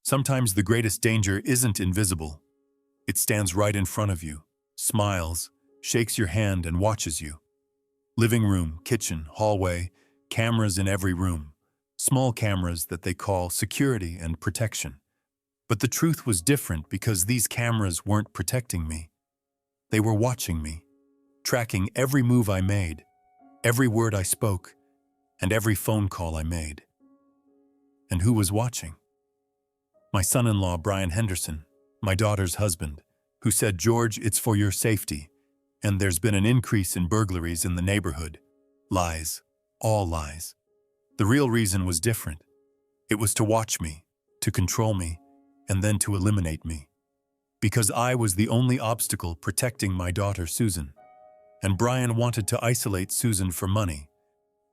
Sometimes the greatest danger isn't invisible. It stands right in front of you, smiles, shakes your hand, and watches you. Living room, kitchen, hallway, cameras in every room. Small cameras that they call security and protection. But the truth was different because these cameras weren't protecting me. They were watching me, tracking every move I made, every word I spoke, and every phone call I made. And who was watching? My son-in-law, Brian Henderson, my daughter's husband, who said, "George, it's for your safety, and there's been an increase in burglaries in the neighborhood." Lies, all lies. The real reason was different. It was to watch me, to control me, and then to eliminate me. Because I was the only obstacle protecting my daughter, Susan. And Brian wanted to isolate Susan for money,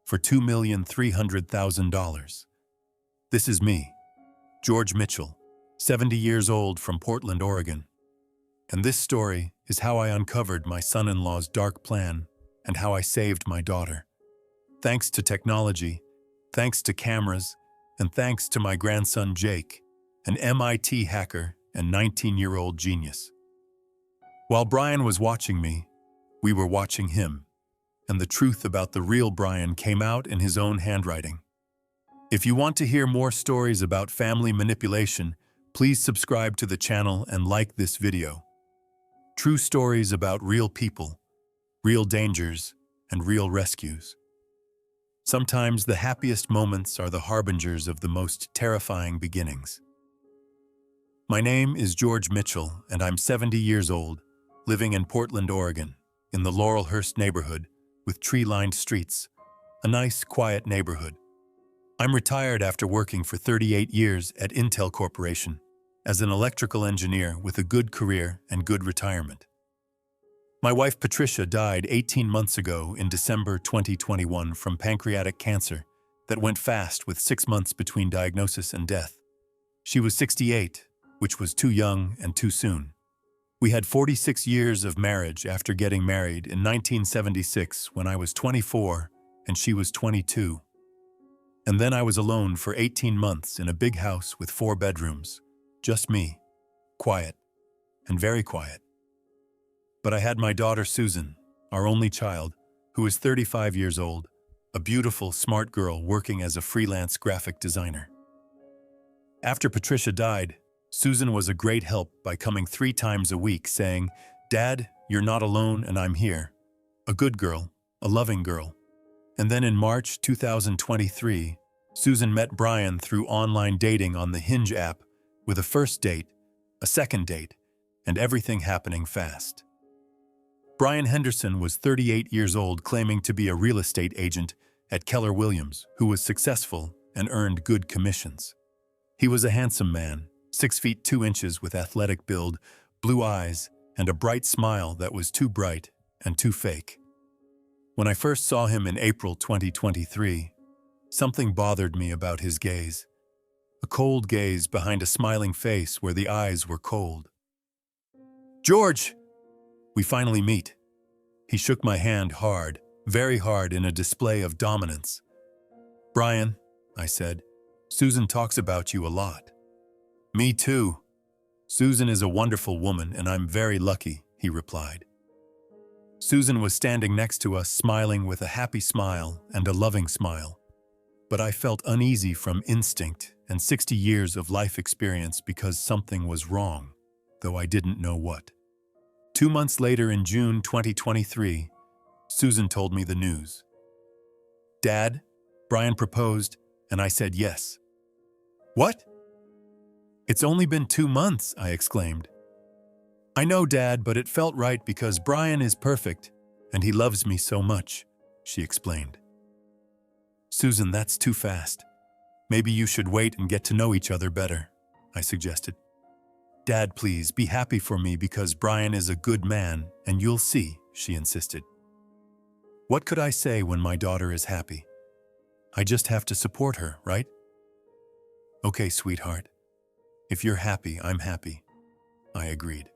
for $2,300,000. This is me, George Mitchell, 70 years old, from Portland, Oregon. And this story is how I uncovered my son-in-law's dark plan and how I saved my daughter. Thanks to technology, thanks to cameras, and thanks to my grandson Jake, an MIT hacker and 19-year-old genius. While Brian was watching me, we were watching him, and the truth about the real Brian came out in his own handwriting. If you want to hear more stories about family manipulation, please subscribe to the channel and like this video. True stories about real people, real dangers, and real rescues. Sometimes the happiest moments are the harbingers of the most terrifying beginnings. My name is George Mitchell, and I'm 70 years old, living in Portland, Oregon, in the Laurelhurst neighborhood, with tree-lined streets, a nice, quiet neighborhood. I'm retired after working for 38 years at Intel Corporation as an electrical engineer with a good career and good retirement. My wife Patricia died 18 months ago in December 2021 from pancreatic cancer that went fast with 6 months between diagnosis and death. She was 68, which was too young and too soon. We had 46 years of marriage after getting married in 1976 when I was 24 and she was 22. And then I was alone for 18 months in a big house with 4 bedrooms. Just me, quiet, and very quiet. But I had my daughter Susan, our only child, who is 35 years old, a beautiful, smart girl working as a freelance graphic designer. After Patricia died, Susan was a great help by coming 3 times a week saying, "Dad, you're not alone and I'm here." A good girl, a loving girl. And then in March 2023, Susan met Brian through online dating on the Hinge app, with a first date, a second date, and everything happening fast. Brian Henderson was 38 years old, claiming to be a real estate agent at Keller Williams, who was successful and earned good commissions. He was a handsome man, 6 feet 2 inches with athletic build, blue eyes, and a bright smile that was too bright and too fake. When I first saw him in April 2023, something bothered me about his gaze. A cold gaze behind a smiling face where the eyes were cold. "George!" We finally meet. He shook my hand hard, very hard, in a display of dominance. "Brian," I said, "Susan talks about you a lot." "Me too. Susan is a wonderful woman and I'm very lucky," he replied. Susan was standing next to us, smiling with a happy smile and a loving smile. But I felt uneasy from instinct and 60 years of life experience because something was wrong, though I didn't know what. 2 months later, in June 2023, Susan told me the news. "Dad, Brian proposed," and I said yes. "What?" "It's only been 2 months," I exclaimed. "I know, Dad, but it felt right because Brian is perfect, and he loves me so much," she explained. "Susan, that's too fast. Maybe you should wait and get to know each other better," I suggested. "Dad, please, be happy for me because Brian is a good man, and you'll see," she insisted. What could I say when my daughter is happy? I just have to support her, right? "Okay, sweetheart. If you're happy, I'm happy," I agreed.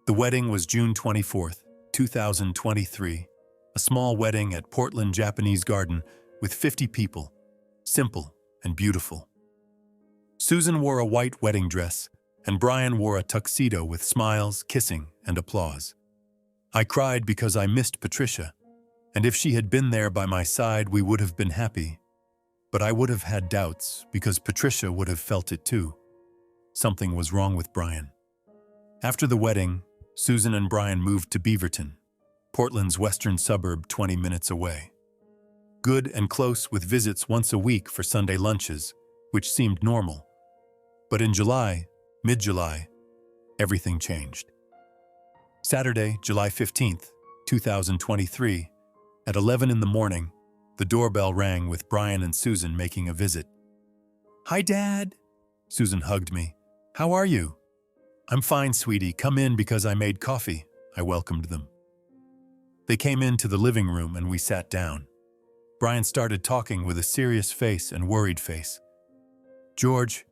The wedding was June 24th, 2023, a small wedding at Portland Japanese Garden with 50 people, simple and beautiful. Susan wore a white wedding dress, and Brian wore a tuxedo with smiles, kissing, and applause. I cried because I missed Patricia, and if she had been there by my side, we would have been happy. But I would have had doubts because Patricia would have felt it too. Something was wrong with Brian. After the wedding, Susan and Brian moved to Beaverton, Portland's western suburb 20 minutes away. Good and close with visits once a week for Sunday lunches, which seemed normal. But in July, mid-July, everything changed. Saturday, July 15th, 2023, at 11 in the morning, the doorbell rang with Brian and Susan making a visit. "Hi, Dad." Susan hugged me. "How are you?" "I'm fine, sweetie. Come in because I made coffee." I welcomed them. They came into the living room and we sat down. Brian started talking with a serious face and worried face. "George,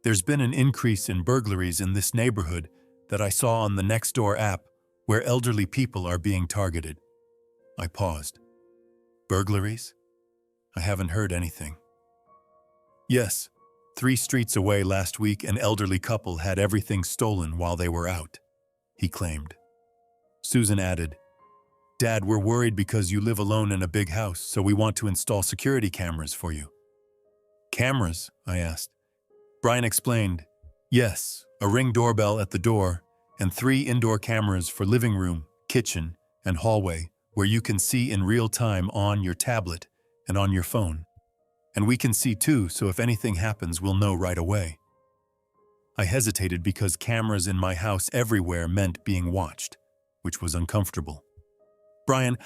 there's been an increase in burglaries in this neighborhood that I saw on the Nextdoor app where elderly people are being targeted." I paused. "Burglaries? I haven't heard anything." "Yes, 3 streets away last week an elderly couple had everything stolen while they were out," he claimed. Susan added, "Dad, we're worried because you live alone in a big house, so we want to install security cameras for you." "Cameras?" I asked. Brian explained, "Yes, a Ring doorbell at the door and 3 indoor cameras for living room, kitchen, and hallway where you can see in real time on your tablet and on your phone. And we can see too, so if anything happens, we'll know right away." I hesitated because cameras in my house everywhere meant being watched, which was uncomfortable. "Brian,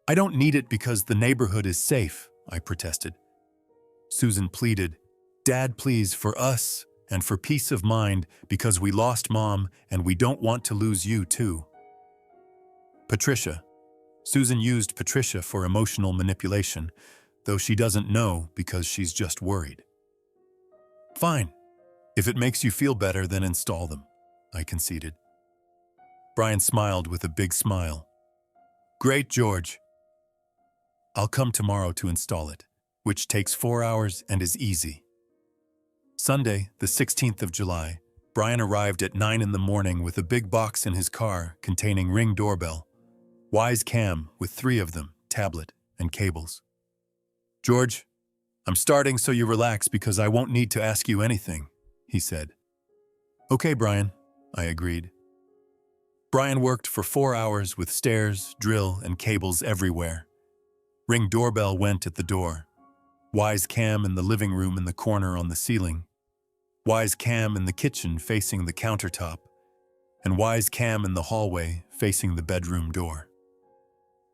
I don't need it because the neighborhood is safe," I protested. Susan pleaded, "Dad, please, for us and for peace of mind, because we lost Mom and we don't want to lose you too." Patricia. Susan used Patricia for emotional manipulation, though she doesn't know because she's just worried. "Fine. If it makes you feel better, then install them," I conceded. Brian smiled with a big smile. "Great, George. I'll come tomorrow to install it, which takes 4 hours and is easy." Sunday, the 16th of July, Brian arrived at 9 in the morning with a big box in his car containing Ring doorbell, Wise Cam with 3 of them, tablet, and cables. "George, I'm starting so you relax because I won't need to ask you anything," he said. "Okay, Brian," I agreed. Brian worked for 4 hours with stairs, drill, and cables everywhere. Ring doorbell went at the door. Wise Cam in the living room in the corner on the ceiling. Wise Cam in the kitchen facing the countertop. And Wise Cam in the hallway facing the bedroom door.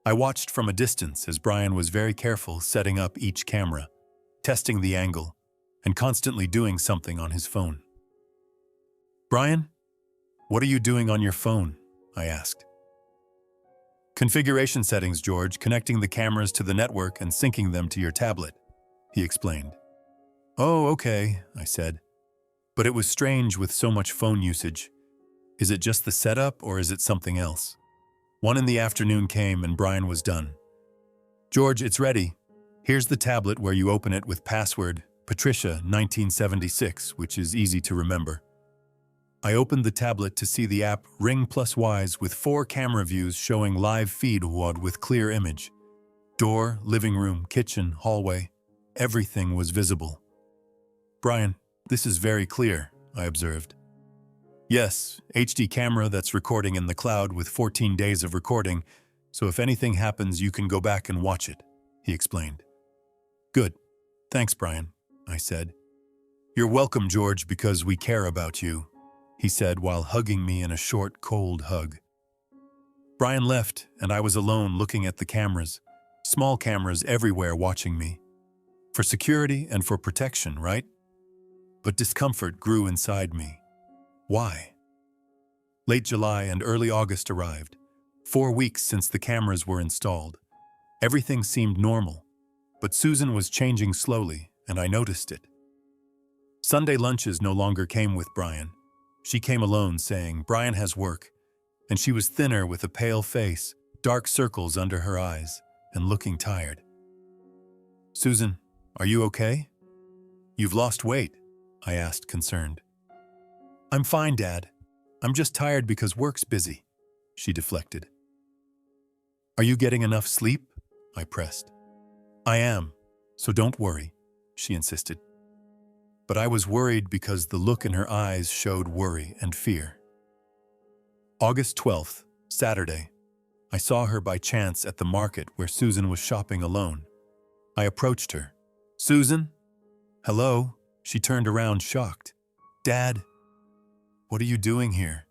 I watched from a distance as Brian was very careful setting up each camera, testing the angle, and constantly doing something on his phone. "Brian, what are you doing on your phone?" I asked. "Configuration settings, George, connecting the cameras to the network and syncing them to your tablet," he explained. "Oh, okay," I said. But it was strange with so much phone usage. Is it just the setup or is it something else? 1 in the afternoon came and Brian was done. "George, it's ready. Here's the tablet where you open it with password Patricia 1976, which is easy to remember." I opened the tablet to see the app Ring Plus Wise with 4 camera views showing live feed with clear image. Door, living room, kitchen, hallway. Everything was visible. "Brian, this is very clear," I observed. "Yes, HD camera that's recording in the cloud with 14 days of recording, so if anything happens you can go back and watch it," he explained. "Good. Thanks, Brian," I said. "You're welcome, George, because we care about you," he said while hugging me in a short, cold hug. Brian left, and I was alone looking at the cameras, small cameras everywhere watching me. For security and for protection, right? But discomfort grew inside me. Why? Late July and early August arrived, 4 weeks since the cameras were installed. Everything seemed normal, but Susan was changing slowly, and I noticed it. Sunday lunches no longer came with Brian. She came alone saying, "Brian has work," and she was thinner with a pale face, dark circles under her eyes, and looking tired. "Susan, are you okay? You've lost weight," I asked, concerned. I'm fine, Dad. I'm just tired because work's busy, she deflected. Are you getting enough sleep? I pressed. I am, so don't worry, she insisted. But I was worried because the look in her eyes showed worry and fear. August 12th, Saturday. I saw her by chance at the market where Susan was shopping alone. I approached her. Susan? Hello? She turned around shocked. Dad? What are you doing here?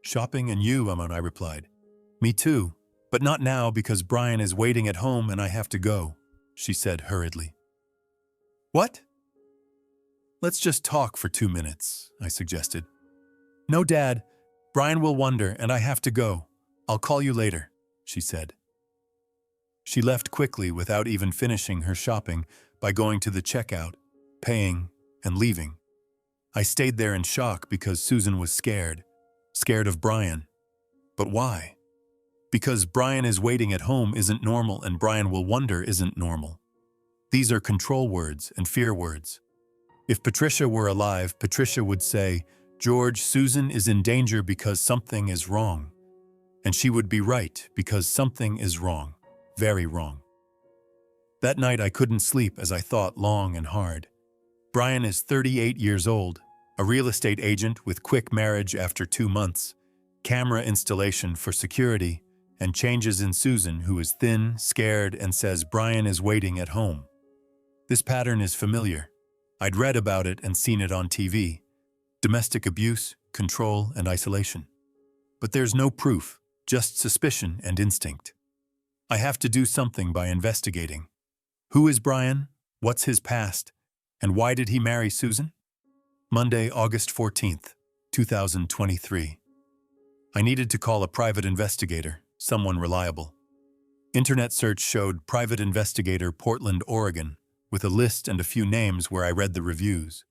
Shopping and you, I replied. Me too, but not now because Brian is waiting at home and I have to go, she said hurriedly. What? Let's just talk for 2 minutes, I suggested. No, Dad. Brian will wonder and I have to go. I'll call you later, she said. She left quickly without even finishing her shopping by going to the checkout, paying, and leaving. I stayed there in shock because Susan was scared of Brian. But why? Because Brian is waiting at home isn't normal and Brian will wonder isn't normal. These are control words and fear words. If Patricia were alive, Patricia would say, George, Susan is in danger because something is wrong. And she would be right because something is wrong, very wrong. That night I couldn't sleep as I thought long and hard. Brian is 38 years old, a real estate agent with quick marriage after 2 months, camera installation for security, and changes in Susan, who is thin, scared, and says Brian is waiting at home. This pattern is familiar. I'd read about it and seen it on TV. Domestic abuse, control, and isolation. But there's no proof, just suspicion and instinct. I have to do something by investigating. Who is Brian? What's his past? And why did he marry Susan? Monday, August 14th, 2023. I needed to call a private investigator, someone reliable. Internet search showed Private Investigator Portland, Oregon, with a list and a few names where I read the reviews.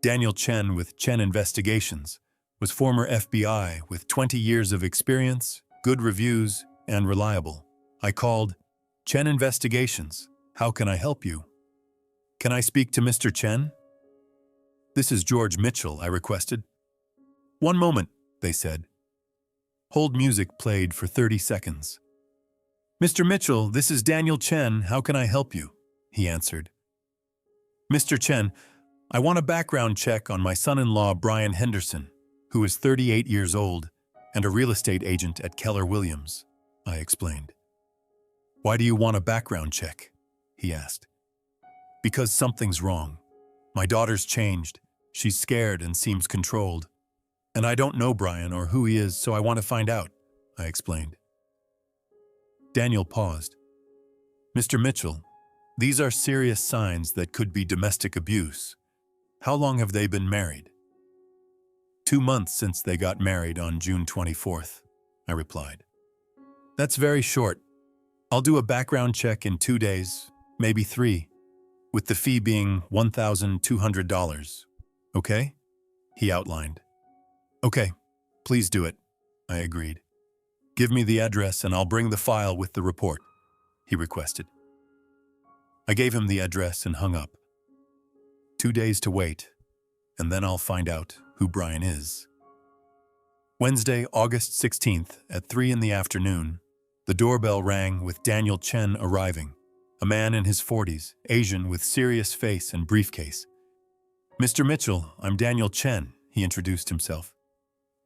Daniel Chen with Chen Investigations was former FBI with 20 years of experience, good reviews, and reliable. I called, Chen Investigations, how can I help you? Can I speak to Mr. Chen? This is George Mitchell, I requested. 1 moment, they said. Hold music played for 30 seconds. Mr. Mitchell, this is Daniel Chen, how can I help you? He answered. Mr. Chen, I want a background check on my son-in-law Brian Henderson, who is 38 years old and a real estate agent at Keller Williams, I explained. Why do you want a background check? He asked. Because something's wrong. My daughter's changed. She's scared and seems controlled. And I don't know Brian or who he is, so I want to find out, I explained. Daniel paused. Mr. Mitchell, these are serious signs that could be domestic abuse. How long have they been married? 2 months since they got married on June 24th, I replied. That's very short. I'll do a background check in 2 days, maybe 3, with the fee being $1,200. Okay? He outlined. Okay, please do it, I agreed. Give me the address and I'll bring the file with the report, he requested. I gave him the address and hung up. 2 days to wait, and then I'll find out who Brian is. Wednesday, August 16th at 3 in the afternoon, the doorbell rang with Daniel Chen arriving, a man in his 40s, Asian with serious face and briefcase. Mr. Mitchell, I'm Daniel Chen, he introduced himself.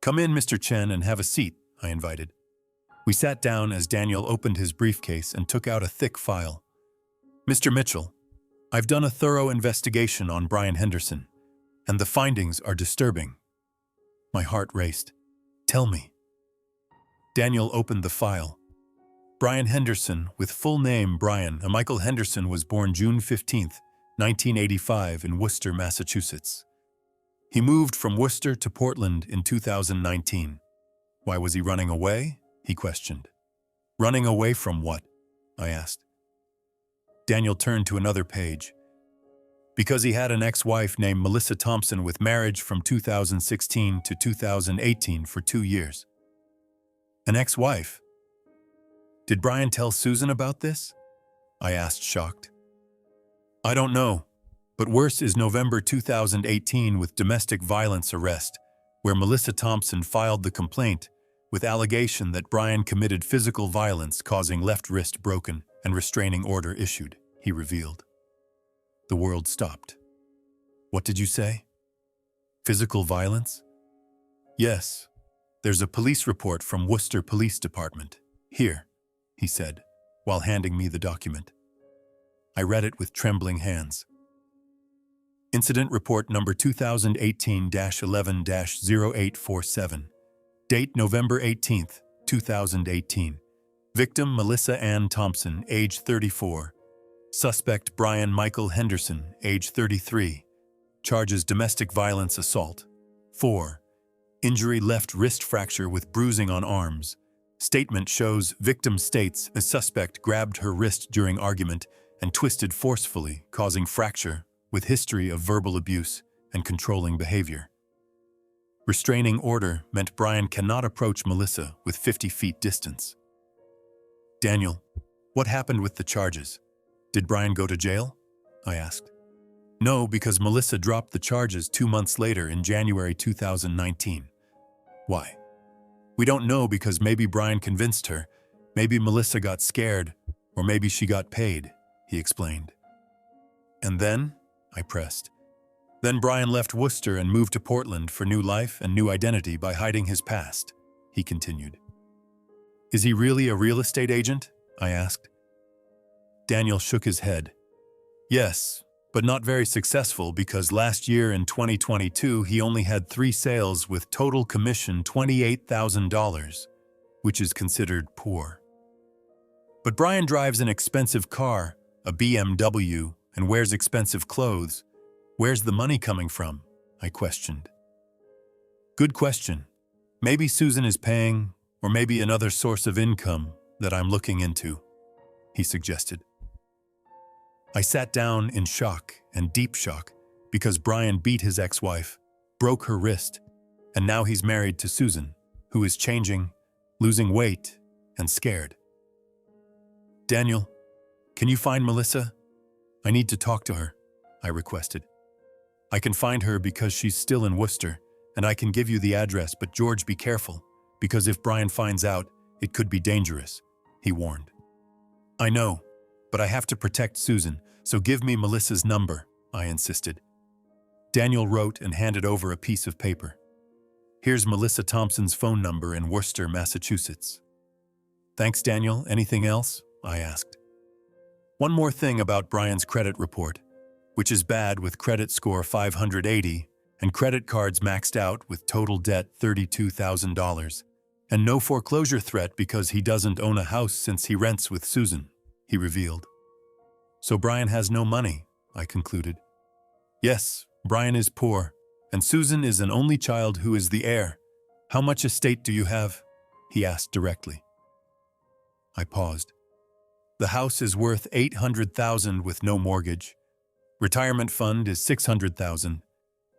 Come in, Mr. Chen, and have a seat, I invited. We sat down as Daniel opened his briefcase and took out a thick file. Mr. Mitchell, I've done a thorough investigation on Brian Henderson, and the findings are disturbing. My heart raced. Tell me. Daniel opened the file. Brian Henderson, with full name Brian Michael Henderson, was born June 15, 1985 in Worcester, Massachusetts. He moved from Worcester to Portland in 2019. Why was he running away? He questioned. Running away from what? I asked. Daniel turned to another page. Because he had an ex-wife named Melissa Thompson with marriage from 2016 to 2018 for 2 years. An ex-wife? Did Brian tell Susan about this? I asked, shocked. I don't know. But worse is November 2018 with domestic violence arrest, where Melissa Thompson filed the complaint with allegation that Brian committed physical violence causing left wrist broken and restraining order issued, he revealed. The world stopped. What did you say? Physical violence? Yes. There's a police report from Worcester Police Department. Here, he said, while handing me the document. I read it with trembling hands. Incident Report number 2018-11-0847. Date November 18, 2018. Victim Melissa Ann Thompson, age 34. Suspect Brian Michael Henderson, age 33. Charges domestic violence assault. 4. Injury left wrist fracture with bruising on arms. Statement shows victim states a suspect grabbed her wrist during argument and twisted forcefully, causing fracture, with history of verbal abuse and controlling behavior. Restraining order meant Brian cannot approach Melissa with 50 feet distance. Daniel, what happened with the charges? Did Brian go to jail? I asked. No, because Melissa dropped the charges 2 months later in January 2019. Why? We don't know because maybe Brian convinced her, maybe Melissa got scared, or maybe she got paid, he explained. And then? I pressed. Then Brian left Worcester and moved to Portland for new life and new identity by hiding his past, he continued. Is he really a real estate agent? I asked. Daniel shook his head. Yes, but not very successful because last year in 2022 he only had 3 sales with total commission $28,000, which is considered poor. But Brian drives an expensive car, a BMW, and wears expensive clothes. Where's the money coming from? I questioned. Good question. Maybe Susan is paying, or maybe another source of income that I'm looking into, he suggested. I sat down in shock and deep shock because Brian beat his ex-wife, broke her wrist, and now he's married to Susan, who is changing, losing weight, and scared. Daniel, can you find Melissa? I need to talk to her, I requested. I can find her because she's still in Worcester, and I can give you the address, but George, be careful, because if Brian finds out, it could be dangerous, he warned. I know, but I have to protect Susan, so give me Melissa's number, I insisted. Daniel wrote and handed over a piece of paper. Here's Melissa Thompson's phone number in Worcester, Massachusetts. Thanks, Daniel. Anything else? I asked. One more thing about Brian's credit report, which is bad with credit score 580 and credit cards maxed out with total debt $32,000, and no foreclosure threat because he doesn't own a house since he rents with Susan, he revealed. So Brian has no money, I concluded. Yes, Brian is poor, and Susan is an only child who is the heir. How much estate do you have? He asked directly. I paused. The house is worth $800,000 with no mortgage. Retirement fund is $600,000.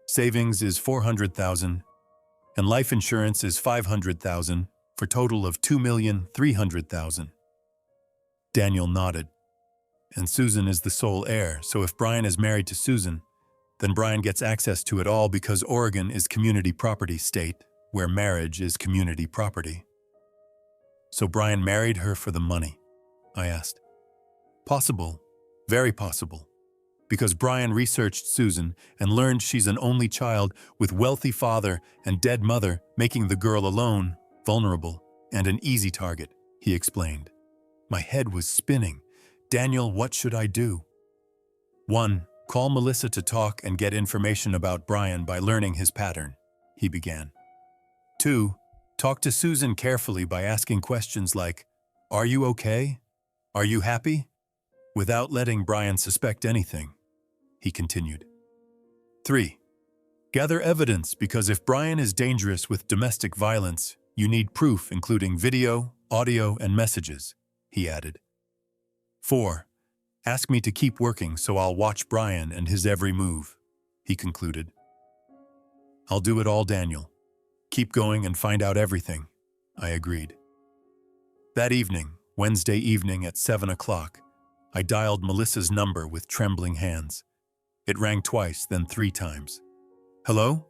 Savings is $400,000. And life insurance is $500,000 for total of $2,300,000. Daniel nodded. And Susan is the sole heir, so if Brian is married to Susan, then Brian gets access to it all because Oregon is community property state, where marriage is community property. So Brian married her for the money, I asked. Possible, very possible, because Brian researched Susan and learned she's an only child with wealthy father and dead mother, making the girl alone, vulnerable, and an easy target, he explained. My head was spinning. Daniel, what should I do? 1. Call Melissa to talk and get information about Brian by learning his pattern, he began. 2. Talk to Susan carefully by asking questions like, "Are you okay? Are you happy?" without letting Brian suspect anything, he continued. 3. Gather evidence because if Brian is dangerous with domestic violence, you need proof including video, audio, and messages, he added. 4. Ask me to keep working so I'll watch Brian and his every move, he concluded. I'll do it all, Daniel. Keep going and find out everything, I agreed. That evening, Wednesday evening at 7 o'clock, I dialed Melissa's number with trembling hands. It rang twice, then 3 times. "Hello?"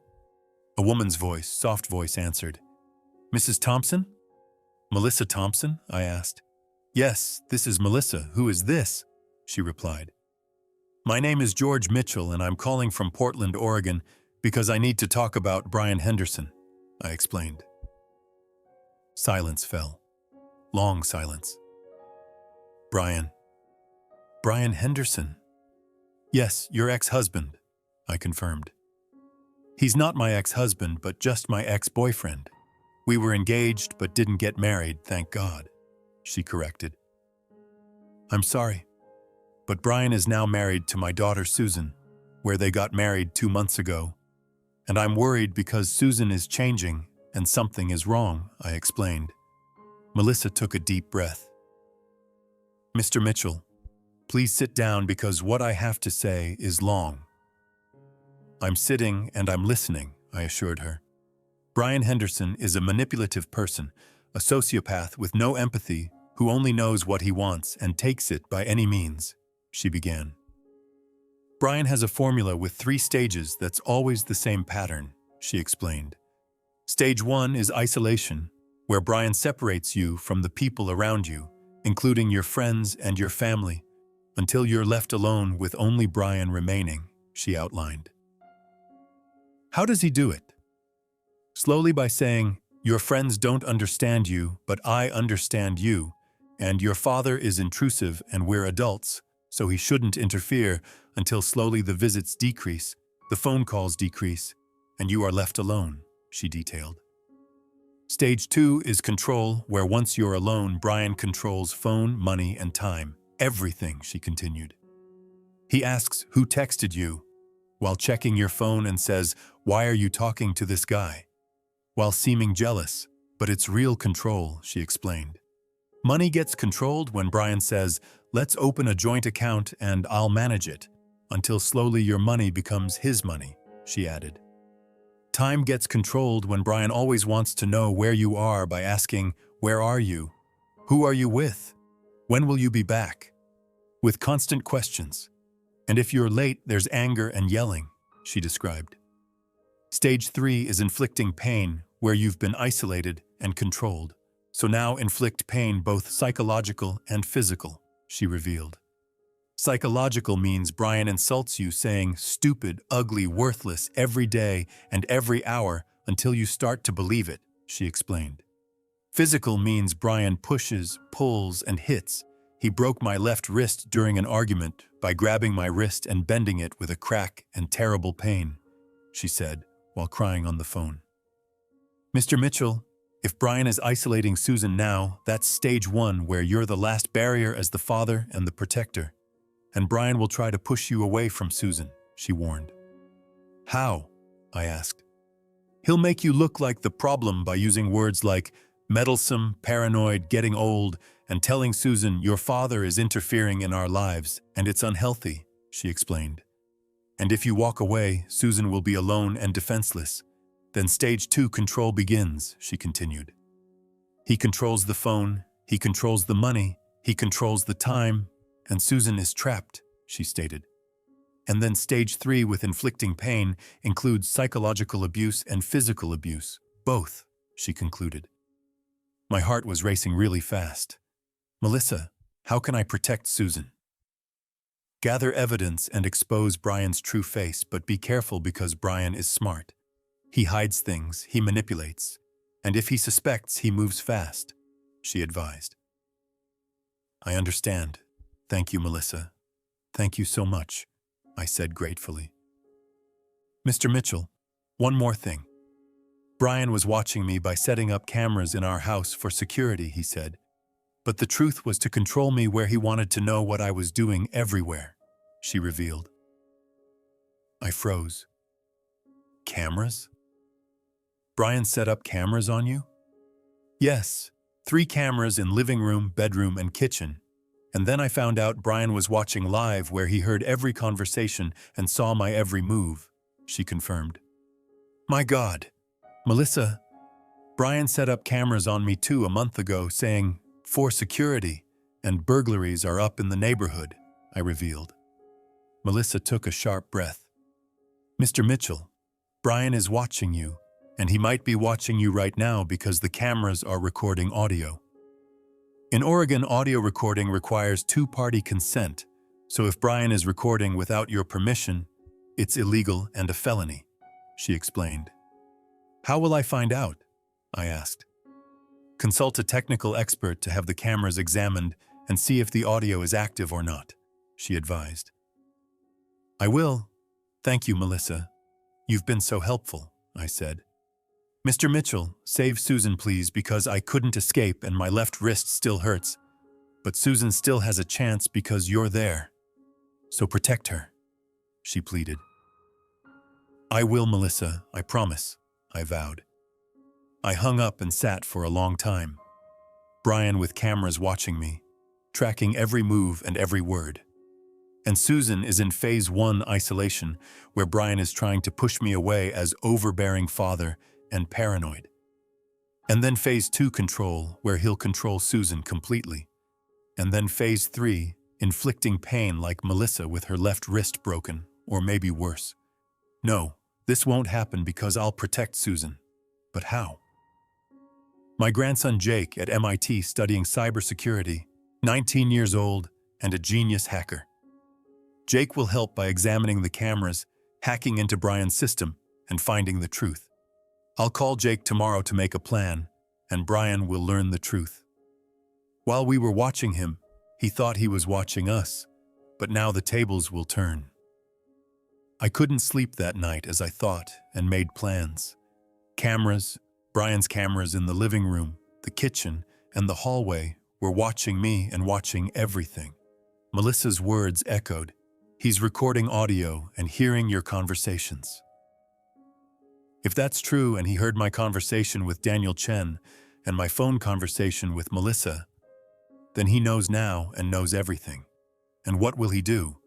A woman's voice, soft voice, answered. "Mrs. Thompson?" "Melissa Thompson?" I asked. "Yes, this is Melissa. Who is this?" she replied. "My name is George Mitchell, and I'm calling from Portland, Oregon, because I need to talk about Brian Henderson," I explained. Silence fell. Long silence. "Brian. Brian Henderson?" "Yes, your ex-husband," I confirmed. "He's not my ex-husband, but just my ex-boyfriend. We were engaged but didn't get married, thank God," she corrected. "I'm sorry, but Brian is now married to my daughter Susan, where they got married 2 months ago, and I'm worried because Susan is changing and something is wrong," I explained. Melissa took a deep breath. "Mr. Mitchell, please sit down because what I have to say is long." "I'm sitting and I'm listening," I assured her. "Brian Henderson is a manipulative person, a sociopath with no empathy who only knows what he wants and takes it by any means," she began. "Brian has a formula with 3 stages that's always the same pattern," she explained. "Stage 1 is isolation, where Brian separates you from the people around you, including your friends and your family, until you're left alone with only Brian remaining," she outlined. "How does he do it?" "Slowly by saying, 'Your friends don't understand you, but I understand you, and your father is intrusive and we're adults, so he shouldn't interfere,' until slowly the visits decrease, the phone calls decrease, and you are left alone," she detailed. "Stage 2 is control, where once you're alone, Brian controls phone, money, and time. Everything," she continued. "He asks who texted you while checking your phone and says, 'Why are you talking to this guy?' while seeming jealous, but it's real control," she explained. "Money gets controlled when Brian says, 'Let's open a joint account and I'll manage it,' until slowly your money becomes his money," she added. "Time gets controlled when Brian always wants to know where you are by asking, 'Where are you? Who are you with? When will you be back?' With constant questions. And if you're late, there's anger and yelling," she described. "Stage 3 is inflicting pain, where you've been isolated and controlled. So now inflict pain, both psychological and physical," she revealed. "Psychological means Brian insults you saying stupid, ugly, worthless every day and every hour until you start to believe it," she explained. "Physical means Brian pushes, pulls, and hits. He broke my left wrist during an argument by grabbing my wrist and bending it with a crack and terrible pain," she said while crying on the phone. "Mr. Mitchell, if Brian is isolating Susan now, that's stage 1, where you're the last barrier as the father and the protector. And Brian will try to push you away from Susan," she warned. "How?" I asked. "He'll make you look like the problem by using words like meddlesome, paranoid, getting old, and telling Susan your father is interfering in our lives and it's unhealthy," she explained. "And if you walk away, Susan will be alone and defenseless. Then stage 2 control begins," she continued. "He controls the phone, he controls the money, he controls the time, and Susan is trapped," she stated. "And then stage 3 with inflicting pain includes psychological abuse and physical abuse, both," she concluded. My heart was racing really fast. "Melissa, how can I protect Susan?" "Gather evidence and expose Brian's true face, but be careful because Brian is smart. He hides things, he manipulates, and if he suspects, he moves fast," she advised. "I understand. Thank you, Melissa. Thank you so much," I said gratefully. "Mr. Mitchell, one more thing. Brian was watching me by setting up cameras in our house for security," he said. "But the truth was to control me where he wanted to know what I was doing everywhere," she revealed. I froze. "Cameras? Brian set up cameras on you?" "Yes, 3 cameras in living room, bedroom, and kitchen. And then I found out Brian was watching live where he heard every conversation and saw my every move," she confirmed. "My God, Melissa, Brian set up cameras on me too a month ago saying, 'For security, and burglaries are up in the neighborhood,'" I revealed. Melissa took a sharp breath. Mr. Mitchell, Brian is watching you, and he might be watching you right now because the cameras are recording audio. In Oregon, audio recording requires two-party consent, so if Brian is recording without your permission, it's illegal and a felony, she explained. How will I find out? I asked. Consult a technical expert to have the cameras examined and see if the audio is active or not, she advised. I will. Thank you, Melissa. You've been so helpful, I said. Mr. Mitchell, save Susan please because I couldn't escape and my left wrist still hurts. But Susan still has a chance because you're there. So protect her, she pleaded. I will, Melissa, I promise, I vowed. I hung up and sat for a long time. Brian with cameras watching me, tracking every move and every word. And Susan is in phase 1 isolation, where Brian is trying to push me away as overbearing father and paranoid. And then phase 2 control, where he'll control Susan completely. And then phase 3, inflicting pain like Melissa with her left wrist broken, or maybe worse. No, this won't happen because I'll protect Susan. But how? My grandson Jake at MIT studying cybersecurity, 19 years old and a genius hacker. Jake will help by examining the cameras, hacking into Brian's system, and finding the truth. I'll call Jake tomorrow to make a plan, and Brian will learn the truth. While we were watching him, he thought he was watching us, but now the tables will turn. I couldn't sleep that night as I thought and made plans. Cameras, Brian's cameras in the living room, the kitchen, and the hallway were watching me and watching everything. Melissa's words echoed. He's recording audio and hearing your conversations. If that's true and he heard my conversation with Daniel Chen and my phone conversation with Melissa, then he knows now and knows everything. And what will he do?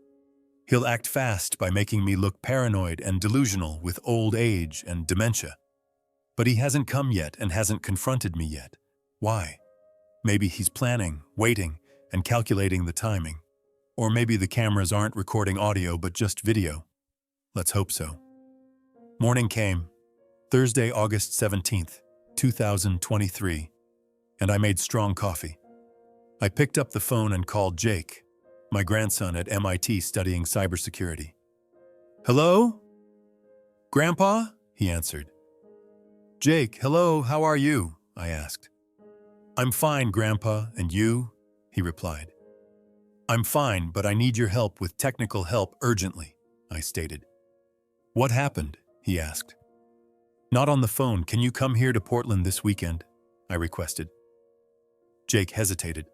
He'll act fast by making me look paranoid and delusional with old age and dementia. But he hasn't come yet and hasn't confronted me yet. Why? Maybe he's planning, waiting, and calculating the timing. Or maybe the cameras aren't recording audio but just video. Let's hope so. Morning came, Thursday, August 17th, 2023, and I made strong coffee. I picked up the phone and called Jake, my grandson at MIT studying cybersecurity. Hello? Grandpa? He answered. Jake, hello, how are you? I asked. I'm fine, Grandpa, and you? He replied. I'm fine, but I need your help with technical help urgently, I stated. What happened? He asked. Not on the phone. Can you come here to Portland this weekend? I requested. Jake hesitated.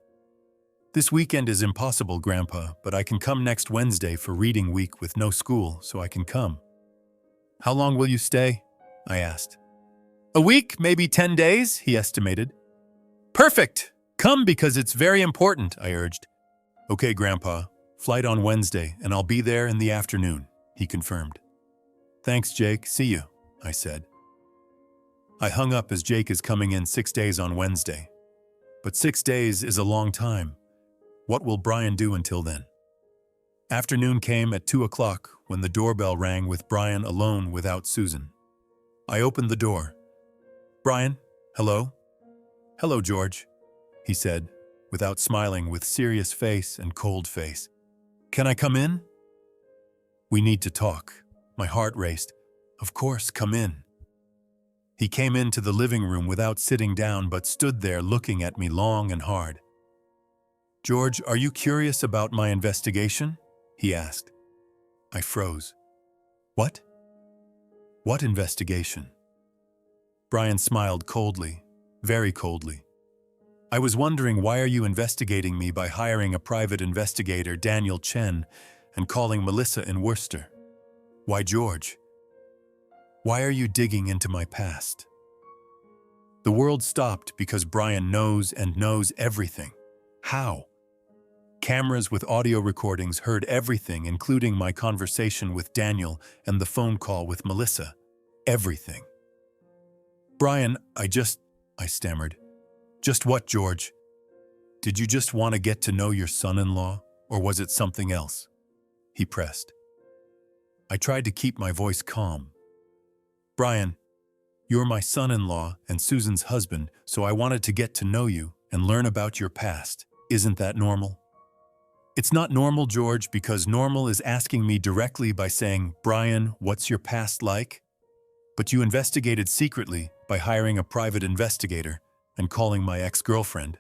This weekend is impossible, Grandpa, but I can come next Wednesday for reading week with no school, so I can come. How long will you stay? I asked. A week, maybe 10 days, he estimated. Perfect! Come because it's very important, I urged. Okay, Grandpa. Flight on Wednesday, and I'll be there in the afternoon, he confirmed. Thanks, Jake. See you, I said. I hung up as Jake is coming in 6 days on Wednesday. But 6 days is a long time. What will Brian do until then? Afternoon came at 2 o'clock when the doorbell rang with Brian alone without Susan. I opened the door. Brian, hello? Hello, George, he said, without smiling, with serious face and cold face. Can I come in? We need to talk. My heart raced. Of course, come in. He came into the living room without sitting down but stood there looking at me long and hard. George, are you curious about my investigation? He asked. I froze. What? What investigation? Brian smiled coldly, very coldly. I was wondering, why are you investigating me by hiring a private investigator, Daniel Chen, and calling Melissa in Worcester? Why, George? Why are you digging into my past? The world stopped because Brian knows and knows everything. How? Cameras with audio recordings heard everything, including my conversation with Daniel and the phone call with Melissa. Everything. Brian, I stammered. Just what, George? Did you just want to get to know your son-in-law, or was it something else? he pressed. I tried to keep my voice calm. Brian, you're my son-in-law and Susan's husband, so I wanted to get to know you and learn about your past. Isn't that normal? It's not normal, George, because normal is asking me directly by saying, Brian, what's your past like? But you investigated secretly by hiring a private investigator and calling my ex-girlfriend.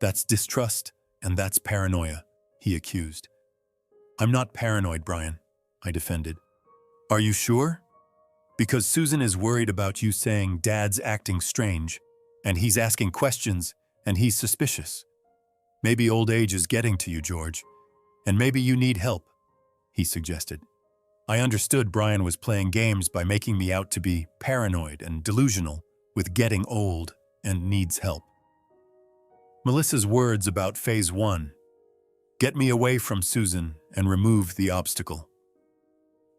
That's distrust and that's paranoia, he accused. I'm not paranoid, Brian, I defended. Are you sure? Because Susan is worried about you saying Dad's acting strange, and he's asking questions, and he's suspicious. Maybe old age is getting to you, George, and maybe you need help, he suggested. I understood Brian was playing games by making me out to be paranoid and delusional with getting old and needs help. Melissa's words about phase 1. Get me away from Susan and remove the obstacle.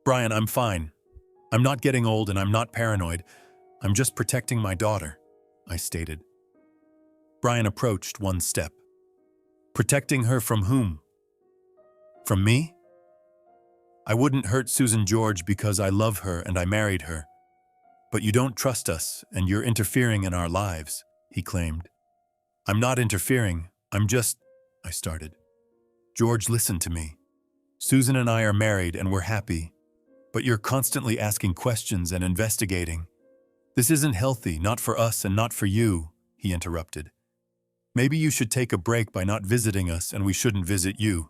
Brian, I'm fine. I'm not getting old and I'm not paranoid. I'm just protecting my daughter, I stated. Brian approached one step. Protecting her from whom? From me? I wouldn't hurt Susan, George, because I love her and I married her. But you don't trust us and you're interfering in our lives, he claimed. I'm not interfering, I started. George, listen to me. Susan and I are married and we're happy, but you're constantly asking questions and investigating. This isn't healthy, not for us and not for you, he interrupted. Maybe you should take a break by not visiting us and we shouldn't visit you.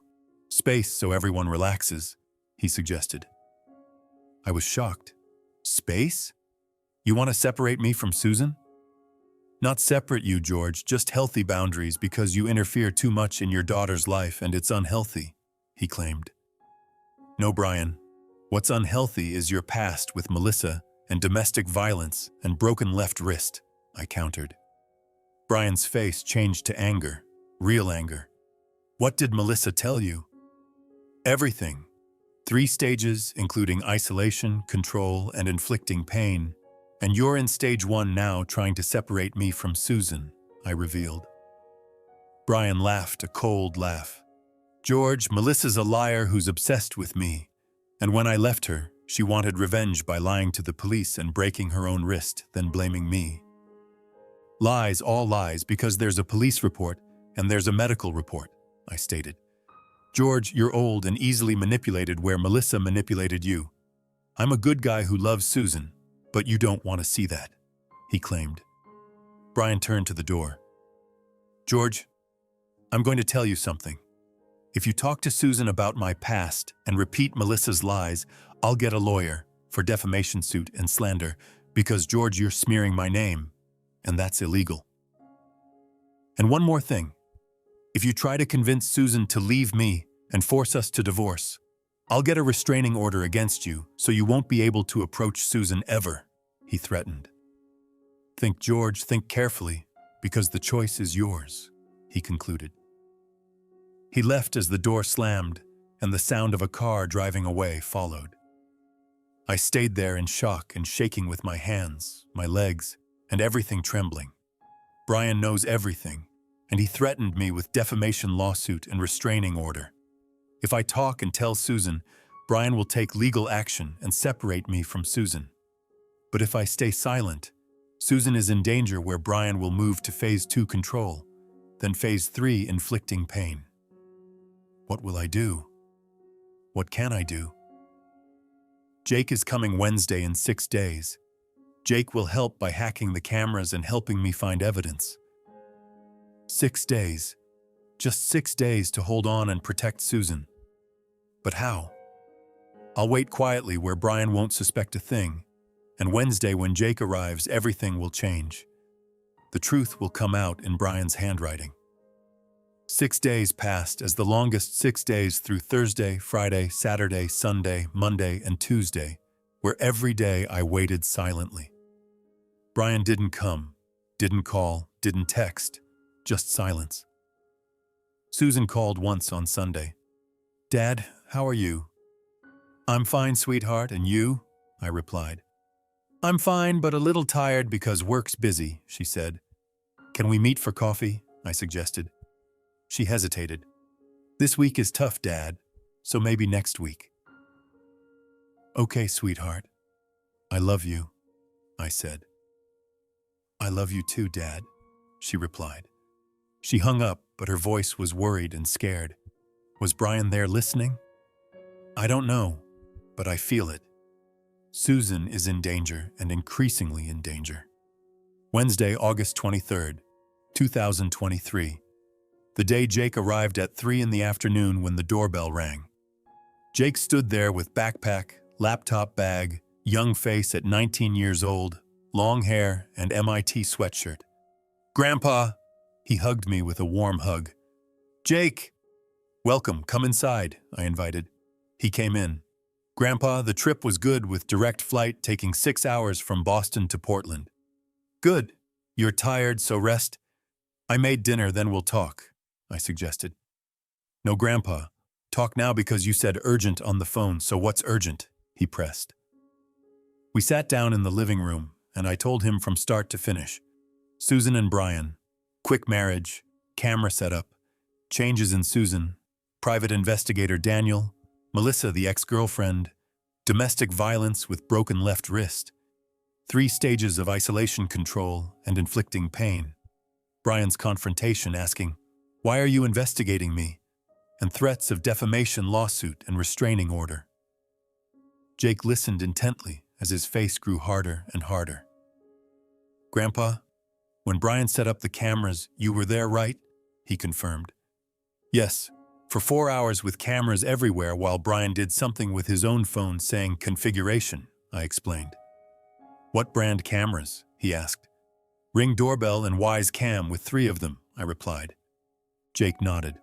Space so everyone relaxes, he suggested. I was shocked. Space? You want to separate me from Susan? Not separate you, George, just healthy boundaries because you interfere too much in your daughter's life and it's unhealthy, he claimed. No, Brian. What's unhealthy is your past with Melissa and domestic violence and broken left wrist, I countered. Brian's face changed to anger, real anger. What did Melissa tell you? Everything. 3 stages, including isolation, control, and inflicting pain. And you're in stage 1 now trying to separate me from Susan, I revealed. Brian laughed a cold laugh. George, Melissa's a liar who's obsessed with me. And when I left her, she wanted revenge by lying to the police and breaking her own wrist, then blaming me. Lies, all lies, because there's a police report and there's a medical report, I stated. George, you're old and easily manipulated where Melissa manipulated you. I'm a good guy who loves Susan, but you don't want to see that, he claimed. Brian turned to the door. George, I'm going to tell you something. If you talk to Susan about my past and repeat Melissa's lies, I'll get a lawyer for defamation suit and slander because, George, you're smearing my name, and that's illegal. And one more thing. If you try to convince Susan to leave me and force us to divorce, I'll get a restraining order against you so you won't be able to approach Susan ever, he threatened. Think, George, think carefully, because the choice is yours, he concluded. He left as the door slammed and the sound of a car driving away followed. I stayed there in shock and shaking with my hands, my legs, and everything trembling. Brian knows everything, and he threatened me with defamation lawsuit and restraining order. If I talk and tell Susan, Brian will take legal action and separate me from Susan. But if I stay silent, Susan is in danger where Brian will move to phase 2 control, then phase 3 inflicting pain. What will I do? What can I do? Jake is coming Wednesday in 6 days. Jake will help by hacking the cameras and helping me find evidence. 6 days. Just 6 days to hold on and protect Susan. But how? I'll wait quietly where Brian won't suspect a thing, and Wednesday when Jake arrives, everything will change. The truth will come out in Brian's handwriting. 6 days passed as the longest 6 days through Thursday, Friday, Saturday, Sunday, Monday, and Tuesday, where every day I waited silently. Brian didn't come, didn't call, didn't text, just silence. Susan called once on Sunday. Dad, how are you? I'm fine, sweetheart, and you? I replied. I'm fine, but a little tired because work's busy, she said. Can we meet for coffee? I suggested. She hesitated. This week is tough, Dad. so maybe next week. Okay, sweetheart. I love you, I said. I love you too, Dad, she replied. She hung up, but her voice was worried and scared. Was Brian there listening? I don't know, but I feel it. Susan is in danger and increasingly in danger. Wednesday, August 23rd, 2023. The day Jake arrived at 3 in the afternoon when the doorbell rang. Jake stood there with backpack, laptop bag, young face at 19 years old, long hair, and MIT sweatshirt. Grandpa! He hugged me with a warm hug. Jake! Welcome, come inside, I invited. He came in. Grandpa, the trip was good with direct flight taking 6 hours from Boston to Portland. Good. You're tired, so rest. I made dinner, then we'll talk, I suggested. No, Grandpa. Talk now because you said urgent on the phone, so what's urgent? He pressed. We sat down in the living room, and I told him from start to finish. Susan and Brian, quick marriage, camera setup, changes in Susan, private investigator Daniel, Melissa the ex-girlfriend, domestic violence with broken left wrist, 3 stages of isolation control and inflicting pain, Brian's confrontation asking, "Why are you investigating me?" and threats of defamation lawsuit and restraining order. Jake listened intently as his face grew harder and harder. Grandpa, when Brian set up the cameras, you were there, right? He confirmed. Yes, for 4 hours with cameras everywhere while Brian did something with his own phone saying configuration, I explained. What brand cameras? He asked. Ring doorbell and Wise Cam with 3 of them, I replied. Jake nodded.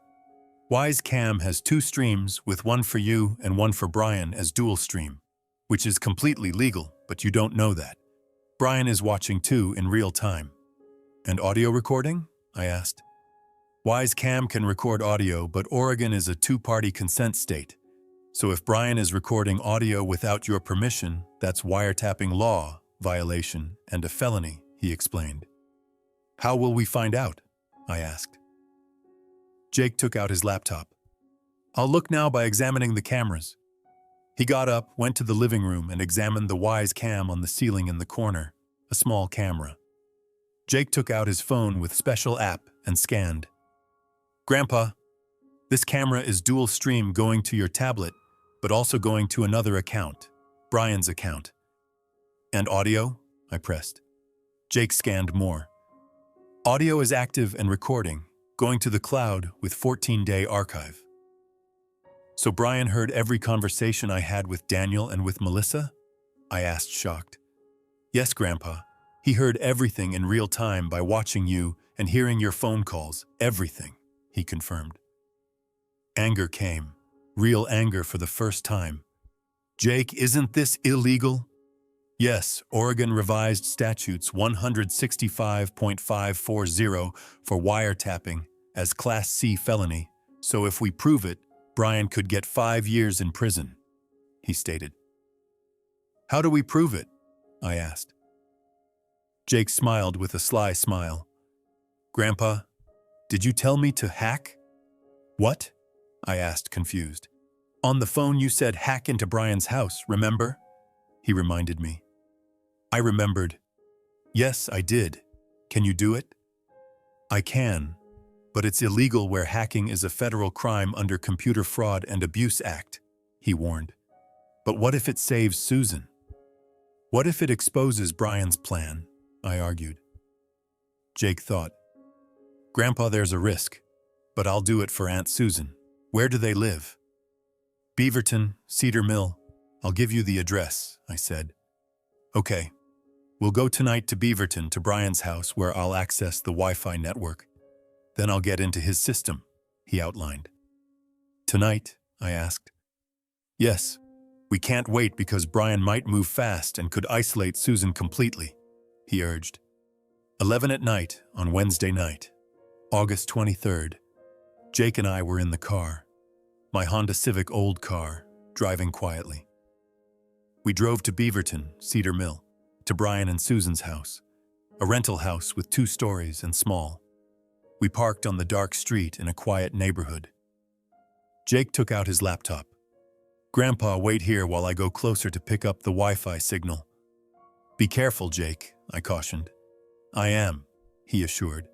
Wise Cam has 2 streams with one for you and one for Brian as dual stream, which is completely legal, but you don't know that. Brian is watching too in real time. And audio recording? I asked. Wise Cam can record audio, but Oregon is a 2-party consent state. So if Brian is recording audio without your permission, that's wiretapping law violation and a felony, he explained. How will we find out? I asked. Jake took out his laptop. I'll look now by examining the cameras. He got up, went to the living room, and examined the Wise Cam on the ceiling in the corner, a small camera. Jake took out his phone with special app and scanned. Grandpa, this camera is dual stream going to your tablet, but also going to another account, Brian's account. And audio? I pressed. Jake scanned more. Audio is active and recording, going to the cloud with 14-day archive. So Brian heard every conversation I had with Daniel and with Melissa? I asked, shocked. Yes, Grandpa. He heard everything in real time by watching you and hearing your phone calls, everything, he confirmed. Anger came, real anger for the first time. Jake, isn't this illegal? Yes, Oregon revised statutes 165.540 for wiretapping as Class C felony, so if we prove it, Brian could get 5 years in prison, he stated. How do we prove it? I asked. Jake smiled with a sly smile. Grandpa, did you tell me to hack? What? I asked, confused. On the phone you said hack into Brian's house, remember? He reminded me. I remembered. Yes, I did. Can you do it? I can, but it's illegal where hacking is a federal crime under Computer Fraud and Abuse Act, he warned. But what if it saves Susan? What if it exposes Brian's plan? I argued. Jake thought. Grandpa, there's a risk, but I'll do it for Aunt Susan. Where do they live? Beaverton, Cedar Mill. I'll give you the address, I said. Okay. We'll go tonight to Beaverton to Brian's house where I'll access the Wi-Fi network. Then I'll get into his system, he outlined. Tonight? I asked. Yes. We can't wait because Brian might move fast and could isolate Susan completely, he urged. 11 at night on Wednesday night, August 23rd. Jake and I were in the car, my Honda Civic old car, driving quietly. We drove to Beaverton, Cedar Mill, to Brian and Susan's house, a rental house with 2 stories and small. We parked on the dark street in a quiet neighborhood. Jake took out his laptop, Grandpa, wait here while I go closer to pick up the Wi-Fi signal. Be careful, Jake, I cautioned. I am, he assured.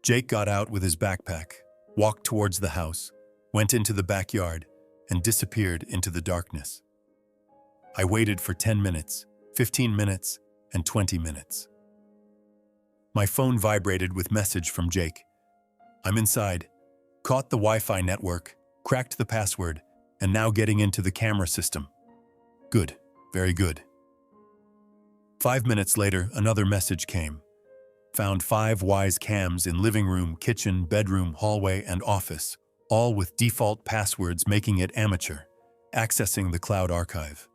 Jake got out with his backpack, walked towards the house, went into the backyard, and disappeared into the darkness. I waited for 10 minutes, 15 minutes, and 20 minutes. My phone vibrated with message from Jake. I'm inside, caught the Wi-Fi network, cracked the password, and now getting into the camera system. Good, very good. 5 minutes later, another message came. Found 5 wise cams in living room, kitchen, bedroom, hallway, and office, all with default passwords making it amateur, accessing the cloud archive.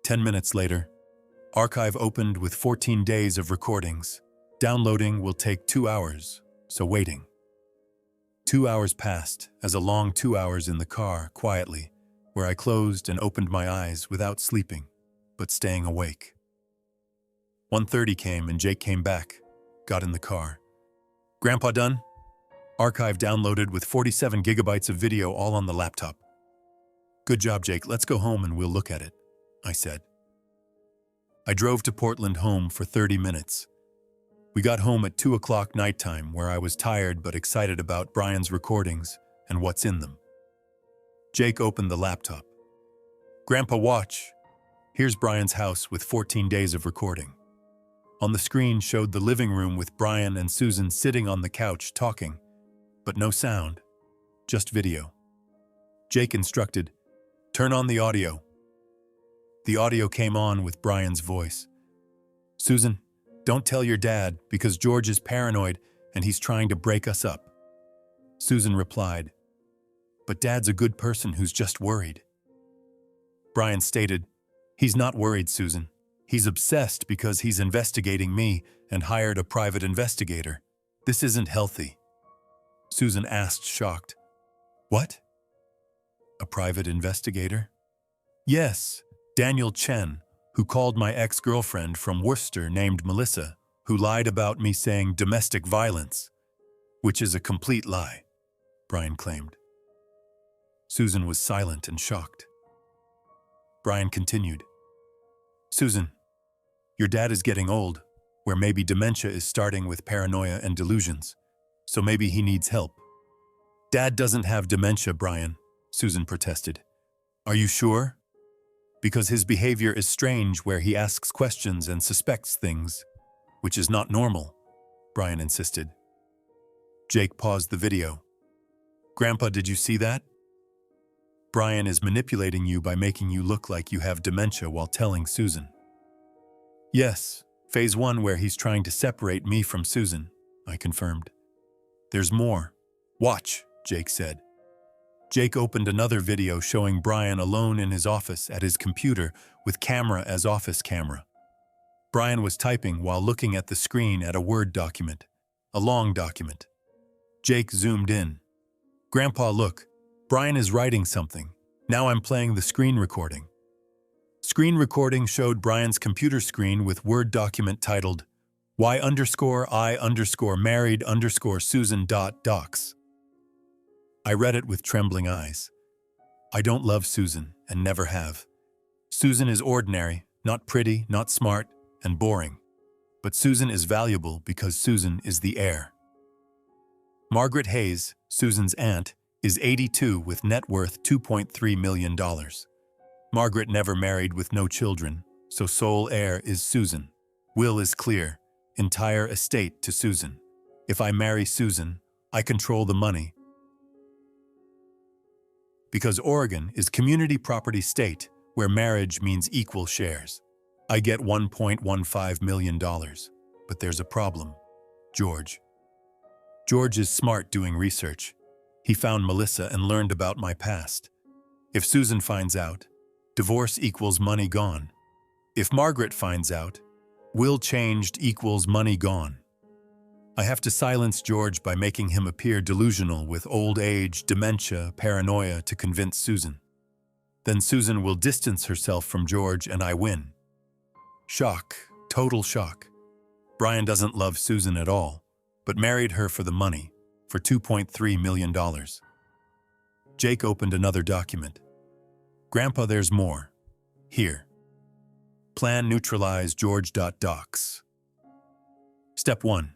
10 minutes later, archive opened with 14 days of recordings. Downloading will take 2 hours, so waiting. 2 hours passed as a long 2 hours in the car, quietly, where I closed and opened my eyes without sleeping, but staying awake. 1:30 came and Jake came back, got in the car. Grandpa done? Archive downloaded with 47 gigabytes of video all on the laptop. Good job, Jake. Let's go home and we'll look at it, I said. I drove to Portland home for 30 minutes. We got home at 2 o'clock nighttime, where I was tired but excited about Brian's recordings and what's in them. Jake opened the laptop. Grandpa, watch. Here's Brian's house with 14 days of recording. On the screen showed the living room with Brian and Susan sitting on the couch talking, but no sound, just video. Jake instructed, turn on the audio. The audio came on with Brian's voice. Susan, don't tell your dad because George is paranoid and he's trying to break us up. Susan replied, but Dad's a good person who's just worried. Brian stated, he's not worried, Susan. He's obsessed because he's investigating me and hired a private investigator. This isn't healthy. Susan asked, shocked. What? A private investigator? Yes, Daniel Chen, who called my ex-girlfriend from Worcester named Melissa, who lied about me saying domestic violence, which is a complete lie, Brian claimed. Susan was silent and shocked. Brian continued. Susan, your dad is getting old, where maybe dementia is starting with paranoia and delusions, so maybe he needs help. Dad doesn't have dementia, Brian, Susan protested. Are you sure? Because his behavior is strange, where he asks questions and suspects things, which is not normal, Brian insisted. Jake paused the video. Grandpa, did you see that? Brian is manipulating you by making you look like you have dementia while telling Susan. Yes, phase 1 where he's trying to separate me from Susan, I confirmed. There's more. Watch, Jake said. Jake opened another video showing Brian alone in his office at his computer with camera as office camera. Brian was typing while looking at the screen at a Word document, a long document. Jake zoomed in. Grandpa, look, Brian is writing something. Now I'm playing the screen recording. Screen recording showed Brian's computer screen with Word document titled Y_I_married_Susan.docs. I read it with trembling eyes. I don't love Susan and never have. Susan is ordinary, not pretty, not smart, and boring. But Susan is valuable because Susan is the heir. Margaret Hayes, Susan's aunt, is 82 with net worth $2.3 million. Margaret never married with no children, so sole heir is Susan. Will is clear, entire estate to Susan. If I marry Susan, I control the money. Because Oregon is community property state, where marriage means equal shares. I get $1.15 million, but there's a problem. George. George is smart doing research. He found Melissa and learned about my past. If Susan finds out, divorce equals money gone. If Margaret finds out, will changed equals money gone. I have to silence George by making him appear delusional with old age, dementia, paranoia to convince Susan. Then Susan will distance herself from George and I win. Shock, total shock. Brian doesn't love Susan at all, but married her for the money, for $2.3 million. Jake opened another document. Grandpa, there's more. Here. Plan neutralize George.docs. Step 1.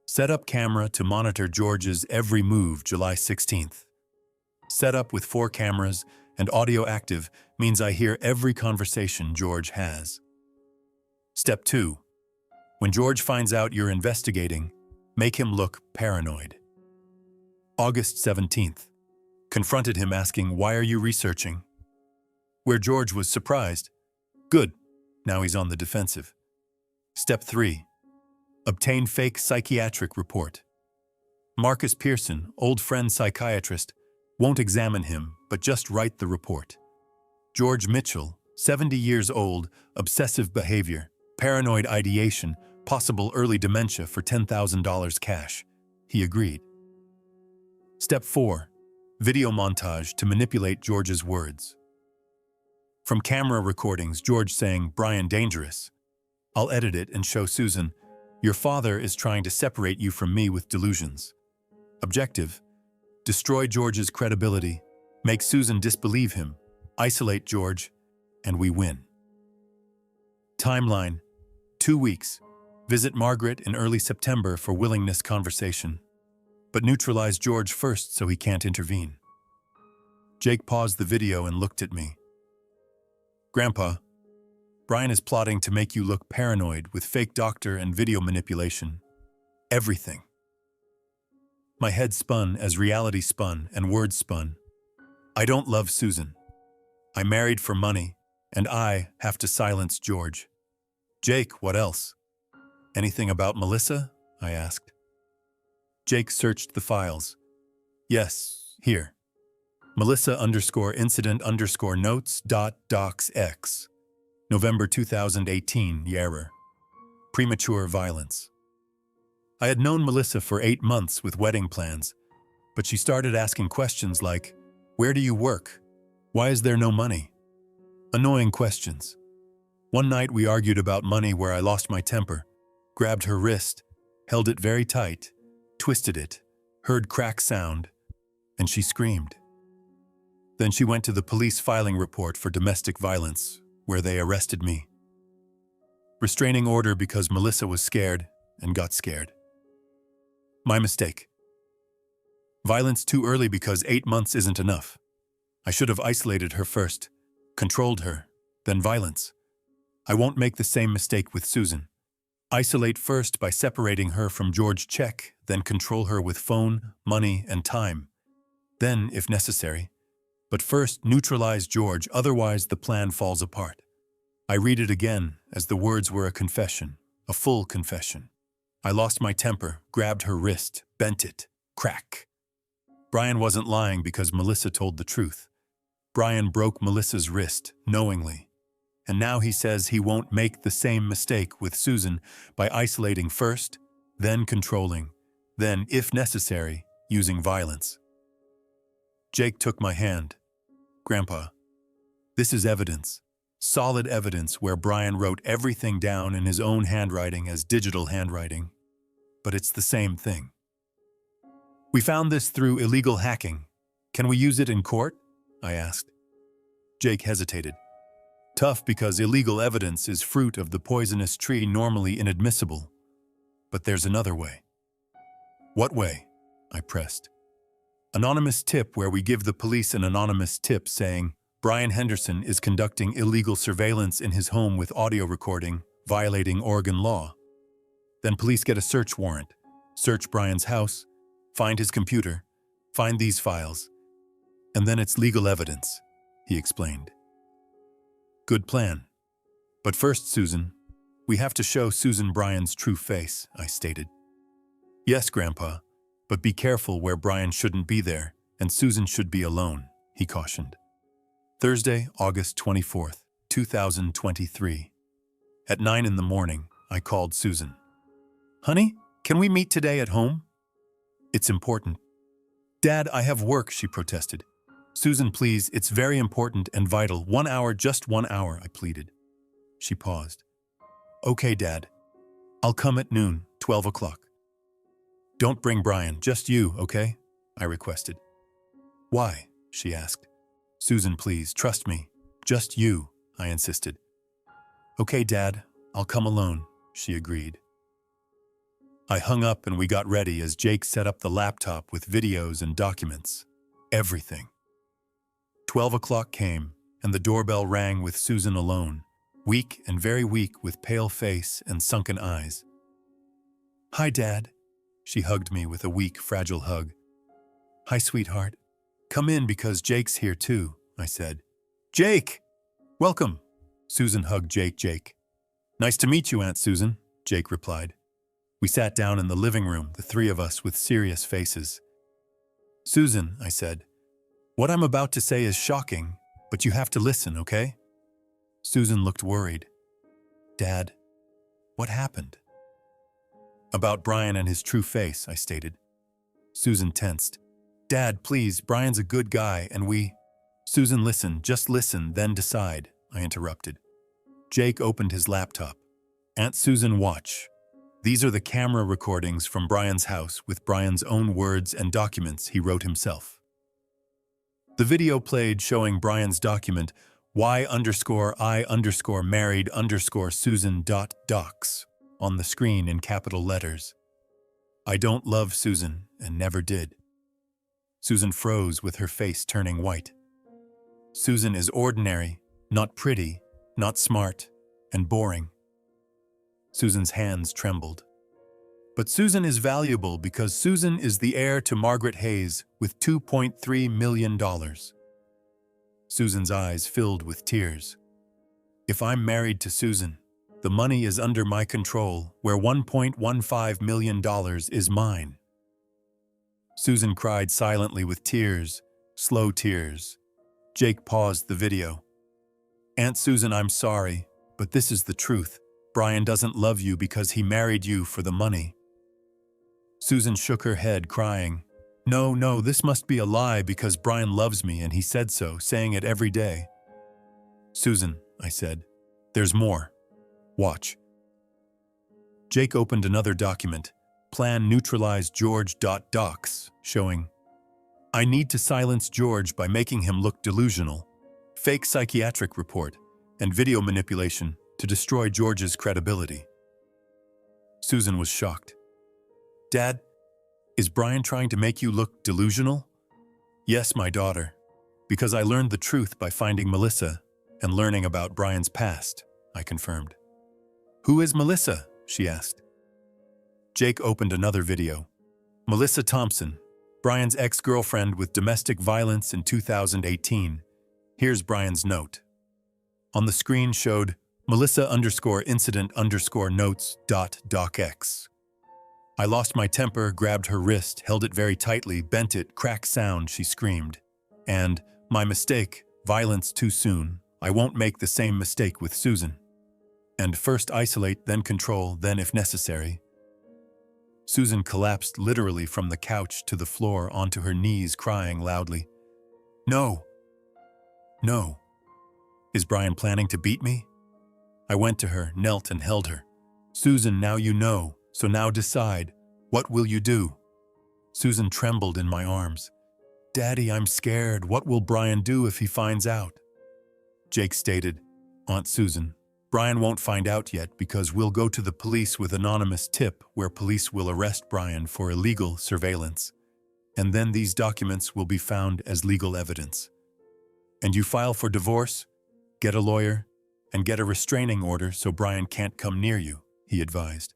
Set up camera to monitor George's every move July 16th. Set up with 4 cameras and audio active means I hear every conversation George has. Step 2. When George finds out you're investigating, make him look paranoid. August 17th. Confronted him asking, "Why are you researching?" Where George was surprised. Good. Now he's on the defensive. Step 3. Obtain fake psychiatric report. Marcus Pearson, old friend psychiatrist, won't examine him, but just write the report. George Mitchell, 70 years old, obsessive behavior, paranoid ideation, possible early dementia for $10,000 cash. He agreed. Step 4. Video montage to manipulate George's words. From camera recordings, George saying, "Brian dangerous." I'll edit it and show Susan, "Your father is trying to separate you from me with delusions." Objective: destroy George's credibility, make Susan disbelieve him, isolate George, and we win. Timeline: 2 weeks. Visit Margaret in early September for willingness conversation. But neutralize George first so he can't intervene. Jake paused the video and looked at me. "Grandpa, Brian is plotting to make you look paranoid with fake doctor and video manipulation. Everything." My head spun as reality spun and words spun. I don't love Susan. I married for money, and I have to silence George. "Jake, what else?" "Anything about Melissa?" I asked. Jake searched the files. "Yes, here. Melissa_incident_notes.docsx. November 2018, error. Premature violence." I had known Melissa for 8 months with wedding plans, but she started asking questions like, "Where do you work? Why is there no money?" Annoying questions. One night we argued about money where I lost my temper, grabbed her wrist, held it very tight, twisted it, heard crack sound, and she screamed. Then she went to the police filing report for domestic violence, where they arrested me. Restraining order because Melissa was scared and got scared. My mistake. Violence too early because 8 months isn't enough. I should have isolated her first, controlled her, then violence. I won't make the same mistake with Susan. Isolate first by separating her from George Check, then control her with phone, money, and time. Then, if necessary. But first, neutralize George, otherwise the plan falls apart. I read it again, as the words were a confession, a full confession. I lost my temper, grabbed her wrist, bent it. Crack. Brian wasn't lying because Melissa told the truth. Brian broke Melissa's wrist, knowingly. And now he says he won't make the same mistake with Susan by isolating first, then controlling, then, if necessary, using violence. Jake took my hand. "Grandpa, this is evidence, solid evidence where Brian wrote everything down in his own handwriting as digital handwriting. But it's the same thing. We found this through illegal hacking. Can we use it in court?" I asked. Jake hesitated. Tough because illegal evidence is fruit of the poisonous tree normally inadmissible. But there's another way. "What way?" I pressed. "Anonymous tip where we give the police an anonymous tip saying, Brian Henderson is conducting illegal surveillance in his home with audio recording, violating Oregon law. Then police get a search warrant, search Brian's house, find his computer, find these files, and then it's legal evidence," he explained. "Good plan. But first, Susan, we have to show Susan Brian's true face," I stated. "Yes, Grandpa, but be careful where Brian shouldn't be there, and Susan should be alone," he cautioned. Thursday, August 24th, 2023. At 9 in the morning, I called Susan. "Honey, can we meet today at home?" "It's important." "Dad, I have work," she protested. "Susan, please, it's very important and vital. 1 hour, just 1 hour," I pleaded. She paused. "Okay, Dad. I'll come at noon, 12 o'clock. Don't bring Brian, just you, okay?" I requested. "Why?" she asked. Susan, please, trust me. Just you, I insisted. Okay, Dad, I'll come alone, she agreed. I hung up and we got ready as Jake set up the laptop with videos and documents. Everything. 12 o'clock came, and the doorbell rang with Susan alone, weak and very weak with pale face and sunken eyes. Hi, Dad. She hugged me with a weak, fragile hug. Hi, sweetheart. Come in because Jake's here too, I said. Jake! Welcome! Susan hugged Jake. Nice to meet you, Aunt Susan, Jake replied. We sat down in the living room, the three of us with serious faces. Susan, I said, what I'm about to say is shocking, but you have to listen, okay? Susan looked worried. Dad, what happened? About Brian and his true face, I stated. Susan tensed. Dad, please, Brian's a good guy and we… Susan, listen, just listen, then decide, I interrupted. Jake opened his laptop. Aunt Susan, watch. These are the camera recordings from Brian's house with Brian's own words and documents he wrote himself. The video played showing Brian's document y_I_married_Susan.docs on the screen in capital letters. I don't love Susan and never did. Susan froze with her face turning white. Susan is ordinary, not pretty, not smart, and boring. Susan's hands trembled. But Susan is valuable because Susan is the heir to Margaret Hayes with $2.3 million. Susan's eyes filled with tears. If I'm married to Susan, the money is under my control, where $1.15 million is mine. Susan cried silently with tears, slow tears. Jake paused the video. Aunt Susan, I'm sorry, but this is the truth. Brian doesn't love you because he married you for the money. Susan shook her head, crying, No, this must be a lie because Brian loves me and he said so, saying it every day. Susan, I said, there's more. Watch. Jake opened another document, Plan Neutralize George.docs, showing, I need to silence George by making him look delusional, fake psychiatric report, and video manipulation to destroy George's credibility. Susan was shocked. Dad, is Brian trying to make you look delusional? Yes, my daughter, because I learned the truth by finding Melissa and learning about Brian's past, I confirmed. Who is Melissa? She asked. Jake opened another video. Melissa Thompson, Brian's ex-girlfriend with domestic violence in 2018. Here's Brian's note. On the screen showed Melissa_incident_notes.docx. I lost my temper, grabbed her wrist, held it very tightly, bent it, crack sound, she screamed. And, my mistake, violence too soon. I won't make the same mistake with Susan. And first isolate, then control, then if necessary. Susan collapsed literally from the couch to the floor onto her knees, crying loudly. No. No. Is Brian planning to beat me? I went to her, knelt and held her. Susan, now you know, so now decide. What will you do? Susan trembled in my arms. Daddy, I'm scared. What will Brian do if he finds out? Jake stated, Aunt Susan, Brian won't find out yet because we'll go to the police with anonymous tip where police will arrest Brian for illegal surveillance. And then these documents will be found as legal evidence. And you file for divorce, get a lawyer, and get a restraining order so Brian can't come near you, he advised.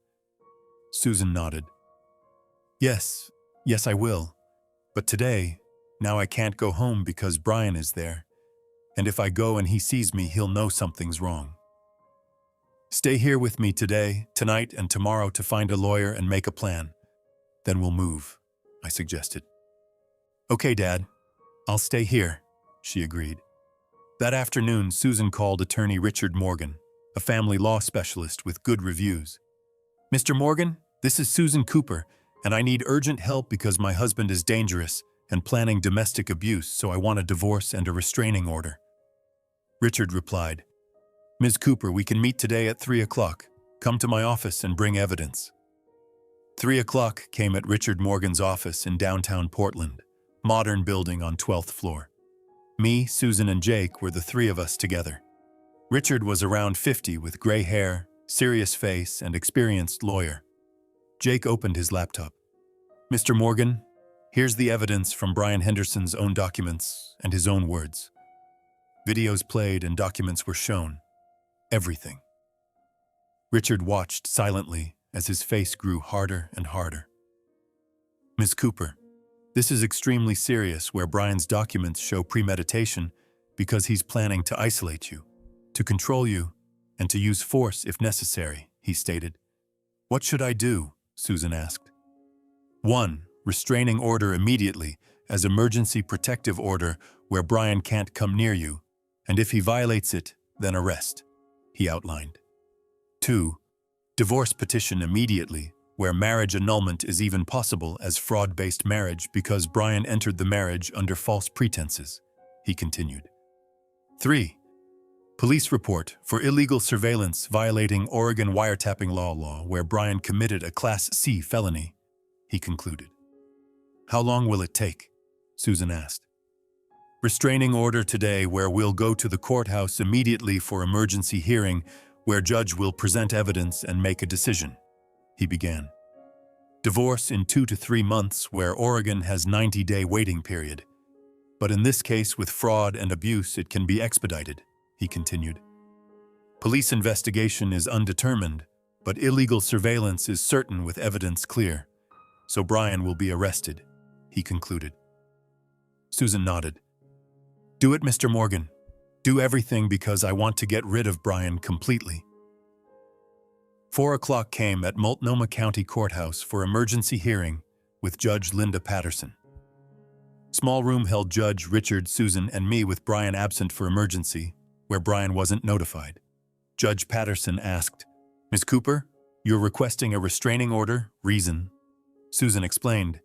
Susan nodded. Yes, I will. But today, now I can't go home because Brian is there. And if I go and he sees me, he'll know something's wrong. Stay here with me today, tonight, and tomorrow to find a lawyer and make a plan. Then we'll move, I suggested. Okay, Dad, I'll stay here, she agreed. That afternoon, Susan called attorney Richard Morgan, a family law specialist with good reviews. Mr. Morgan, this is Susan Cooper, and I need urgent help because my husband is dangerous and planning domestic abuse, so I want a divorce and a restraining order. Richard replied, Ms. Cooper, we can meet today at 3 o'clock. Come to my office and bring evidence. 3 o'clock came at Richard Morgan's office in downtown Portland, modern building on 12th floor. Me, Susan, and Jake were the three of us together. Richard was around 50 with gray hair, serious face, and experienced lawyer. Jake opened his laptop. "Mr. Morgan, here's the evidence from Brian Henderson's own documents and his own words." Videos played and documents were shown. Everything. Richard watched silently as his face grew harder and harder. "Ms. Cooper, this is extremely serious where Brian's documents show premeditation because he's planning to isolate you, to control you, and to use force if necessary," he stated. "What should I do?" Susan asked. 1. Restraining order immediately as emergency protective order where Brian can't come near you, and if he violates it, then arrest, he outlined. 2. Divorce petition immediately where marriage annulment is even possible as fraud-based marriage because Brian entered the marriage under false pretenses, he continued. 3. Police report for illegal surveillance violating Oregon wiretapping law where Brian committed a Class C felony, he concluded. "How long will it take?" Susan asked. "Restraining order today where we'll go to the courthouse immediately for emergency hearing where judge will present evidence and make a decision," he began. "Divorce in 2 to 3 months where Oregon has 90-day waiting period. But in this case with fraud and abuse it can be expedited," he continued. "Police investigation is undetermined, but illegal surveillance is certain with evidence clear. So Brian will be arrested," he concluded. Susan nodded. "Do it, Mr. Morgan. Do everything because I want to get rid of Brian completely." 4 o'clock came at Multnomah County Courthouse for emergency hearing with Judge Linda Patterson. Small room held Judge Richard, Susan, and me with Brian absent for emergency, where Brian wasn't notified. Judge Patterson asked, "Ms. Cooper, you're requesting a restraining order, reason?" Susan explained,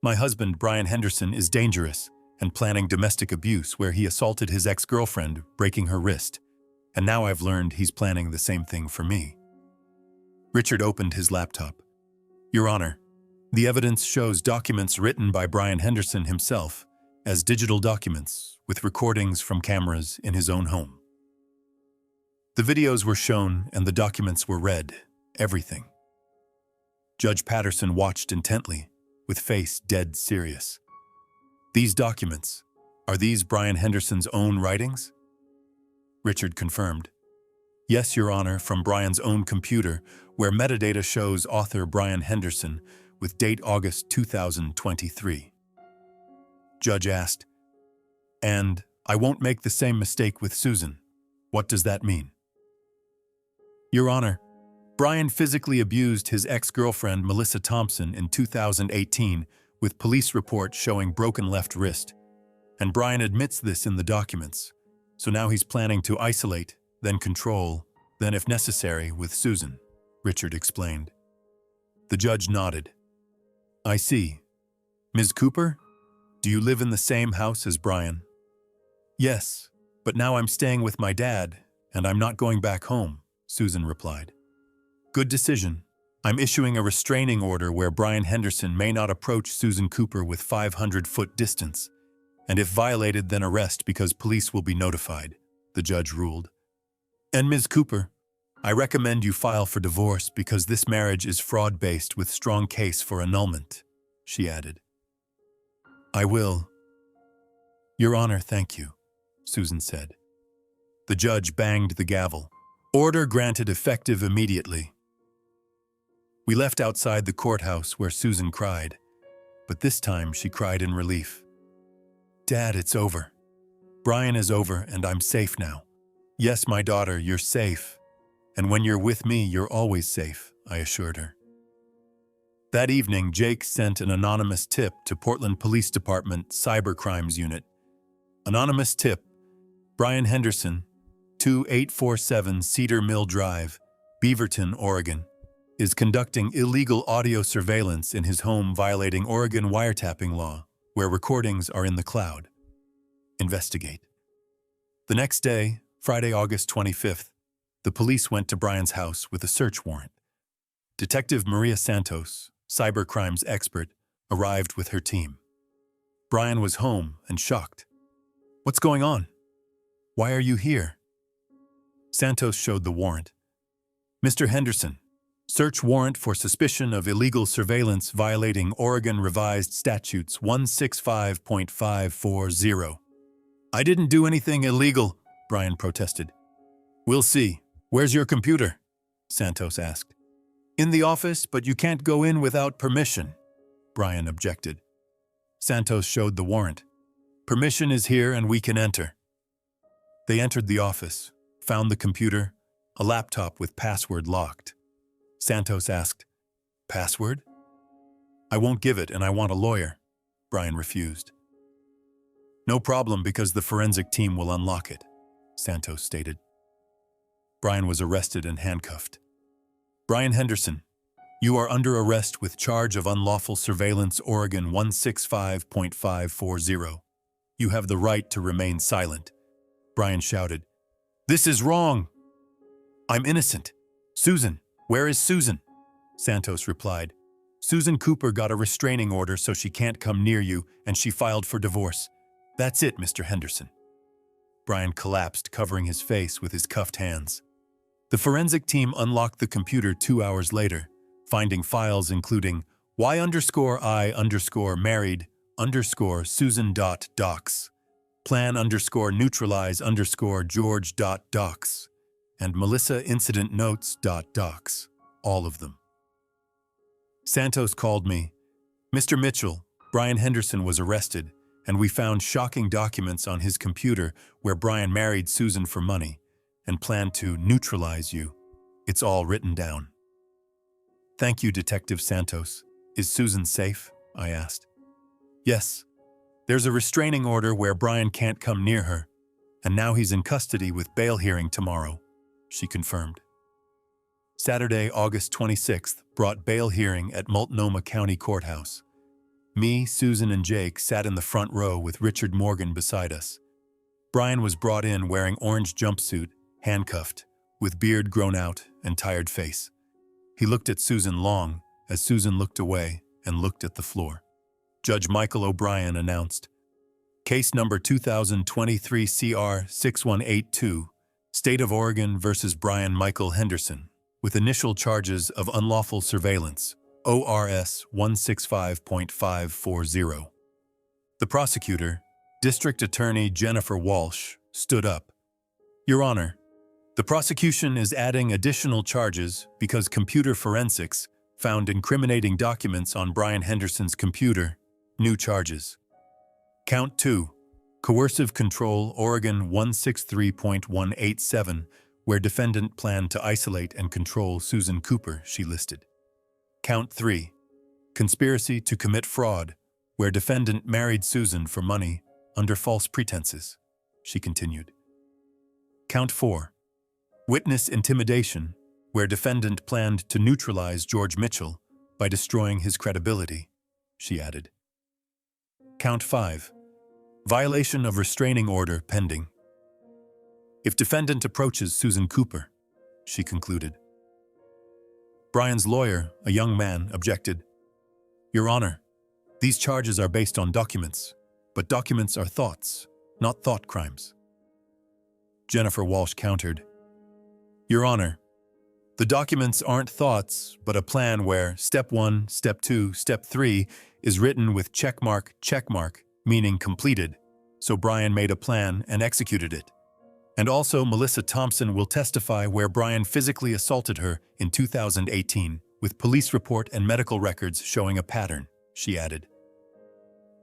"My husband, Brian Henderson, is dangerous and planning domestic abuse where he assaulted his ex-girlfriend, breaking her wrist, and now I've learned he's planning the same thing for me." Richard opened his laptop. "Your Honor, the evidence shows documents written by Brian Henderson himself as digital documents with recordings from cameras in his own home. The videos were shown and the documents were read, everything." Judge Patterson watched intently, with face dead serious. "These documents, are these Brian Henderson's own writings?" Richard confirmed. "Yes, Your Honor, from Brian's own computer, where metadata shows author Brian Henderson with date August 2023. Judge asked, "And I won't make the same mistake with Susan. What does that mean?" "Your Honor, Brian physically abused his ex-girlfriend Melissa Thompson in 2018 with police report showing broken left wrist, and Brian admits this in the documents, so now he's planning to isolate, then control, then if necessary with Susan," Richard explained. The judge nodded. "I see. Ms. Cooper, do you live in the same house as Brian?" "Yes, but now I'm staying with my dad, and I'm not going back home," Susan replied. "Good decision. I'm issuing a restraining order where Brian Henderson may not approach Susan Cooper with 500-foot distance, and if violated, then arrest because police will be notified," the judge ruled. "And Ms. Cooper, I recommend you file for divorce because this marriage is fraud-based with strong case for annulment," she added. "I will." "Your Honor, thank you," Susan said. The judge banged the gavel. "Order granted effective immediately." We left outside the courthouse where Susan cried, but this time she cried in relief. "Dad, it's over. Brian is over and I'm safe now. Yes, my daughter, you're safe. And when you're with me, you're always safe," I assured her. That evening, Jake sent an anonymous tip to Portland Police Department Cybercrimes Unit. Anonymous tip: Brian Henderson, 2847 Cedar Mill Drive, Beaverton, Oregon, is conducting illegal audio surveillance in his home violating Oregon wiretapping law, where recordings are in the cloud. Investigate. The next day, Friday, August 25th, the police went to Brian's house with a search warrant. Detective Maria Santos, cybercrimes expert, arrived with her team. Brian was home and shocked. What's going on? Why are you here? Santos showed the warrant. Mr. Henderson, search warrant for suspicion of illegal surveillance violating Oregon Revised Statutes 165.540. I didn't do anything illegal, Brian protested. We'll see. Where's your computer? Santos asked. In the office, but you can't go in without permission, Brian objected. Santos showed the warrant. Permission is here and we can enter. They entered the office, found the computer, a laptop with password locked. Santos asked, Password? I won't give it and I want a lawyer. Brian refused. No problem because the forensic team will unlock it, Santos stated. Brian was arrested and handcuffed. Brian Henderson, you are under arrest with charge of unlawful surveillance Oregon 165.540. You have the right to remain silent. Brian shouted. This is wrong. I'm innocent. Susan, where is Susan? Santos replied. Susan Cooper got a restraining order so she can't come near you and she filed for divorce. That's it, Mr. Henderson. Brian collapsed, covering his face with his cuffed hands. The forensic team unlocked the computer 2 hours later, finding files including y_I_married_Susan.docs, plan_neutralize_George.docs, and Melissa incident notes.docs, all of them. Santos called me. Mr. Mitchell, Brian Henderson was arrested, and we found shocking documents on his computer where Brian married Susan for money and planned to neutralize you. It's all written down. Thank you, Detective Santos. Is Susan safe? I asked. Yes. There's a restraining order where Brian can't come near her, and now he's in custody with bail hearing tomorrow, she confirmed. Saturday, August 26th, brought bail hearing at Multnomah County Courthouse. Me, Susan, and Jake sat in the front row with Richard Morgan beside us. Brian was brought in wearing orange jumpsuit, handcuffed, with beard grown out and tired face. He looked at Susan long as Susan looked away and looked at the floor. Judge Michael O'Brien announced, Case number 2023 CR 6182, State of Oregon versus Brian Michael Henderson, with initial charges of unlawful surveillance, ORS 165.540. The prosecutor, District Attorney Jennifer Walsh, stood up. Your Honor, the prosecution is adding additional charges because computer forensics found incriminating documents on Brian Henderson's computer. New charges. Count 2, Coercive Control Oregon 163.187, where defendant planned to isolate and control Susan Cooper, she listed. Count 3, Conspiracy to commit fraud, where defendant married Susan for money under false pretenses, she continued. Count 4, Witness intimidation, where defendant planned to neutralize George Mitchell by destroying his credibility, she added. Count 5, Violation of restraining order pending. If defendant approaches Susan Cooper, she concluded. Brian's lawyer, a young man, objected. Your Honor, these charges are based on documents, but documents are thoughts, not thought crimes. Jennifer Walsh countered. Your Honor, the documents aren't thoughts, but a plan where Step 1, Step 2, Step 3 is written with checkmark, meaning completed, so Brian made a plan and executed it. And also Melissa Thompson will testify where Brian physically assaulted her in 2018 with police report and medical records showing a pattern, she added.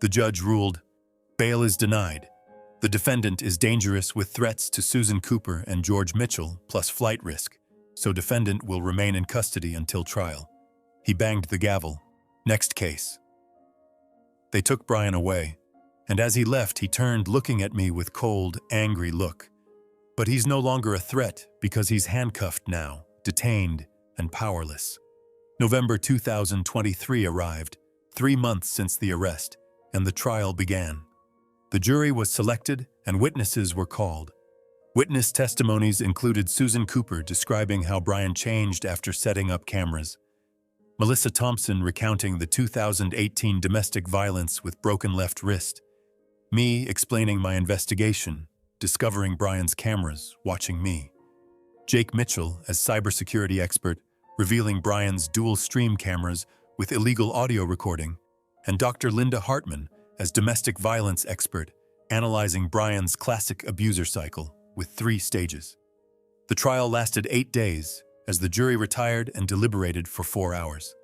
The judge ruled, bail is denied. The defendant is dangerous with threats to Susan Cooper and George Mitchell plus flight risk, so defendant will remain in custody until trial. He banged the gavel. Next case. They took Brian away, and as he left, he turned looking at me with cold, angry look. But he's no longer a threat because he's handcuffed now, detained, and powerless. November 2023 arrived, 3 months since the arrest, and the trial began. The jury was selected and witnesses were called. Witness testimonies included Susan Cooper describing how Brian changed after setting up cameras, Melissa Thompson recounting the 2018 domestic violence with broken left wrist, Me explaining my investigation, discovering Brian's cameras, watching me. Jake Mitchell as cybersecurity expert, revealing Brian's dual stream cameras with illegal audio recording, and Dr. Linda Hartman as domestic violence expert, analyzing Brian's classic abuser cycle with 3 stages. The trial lasted 8 days as the jury retired and deliberated for 4 hours.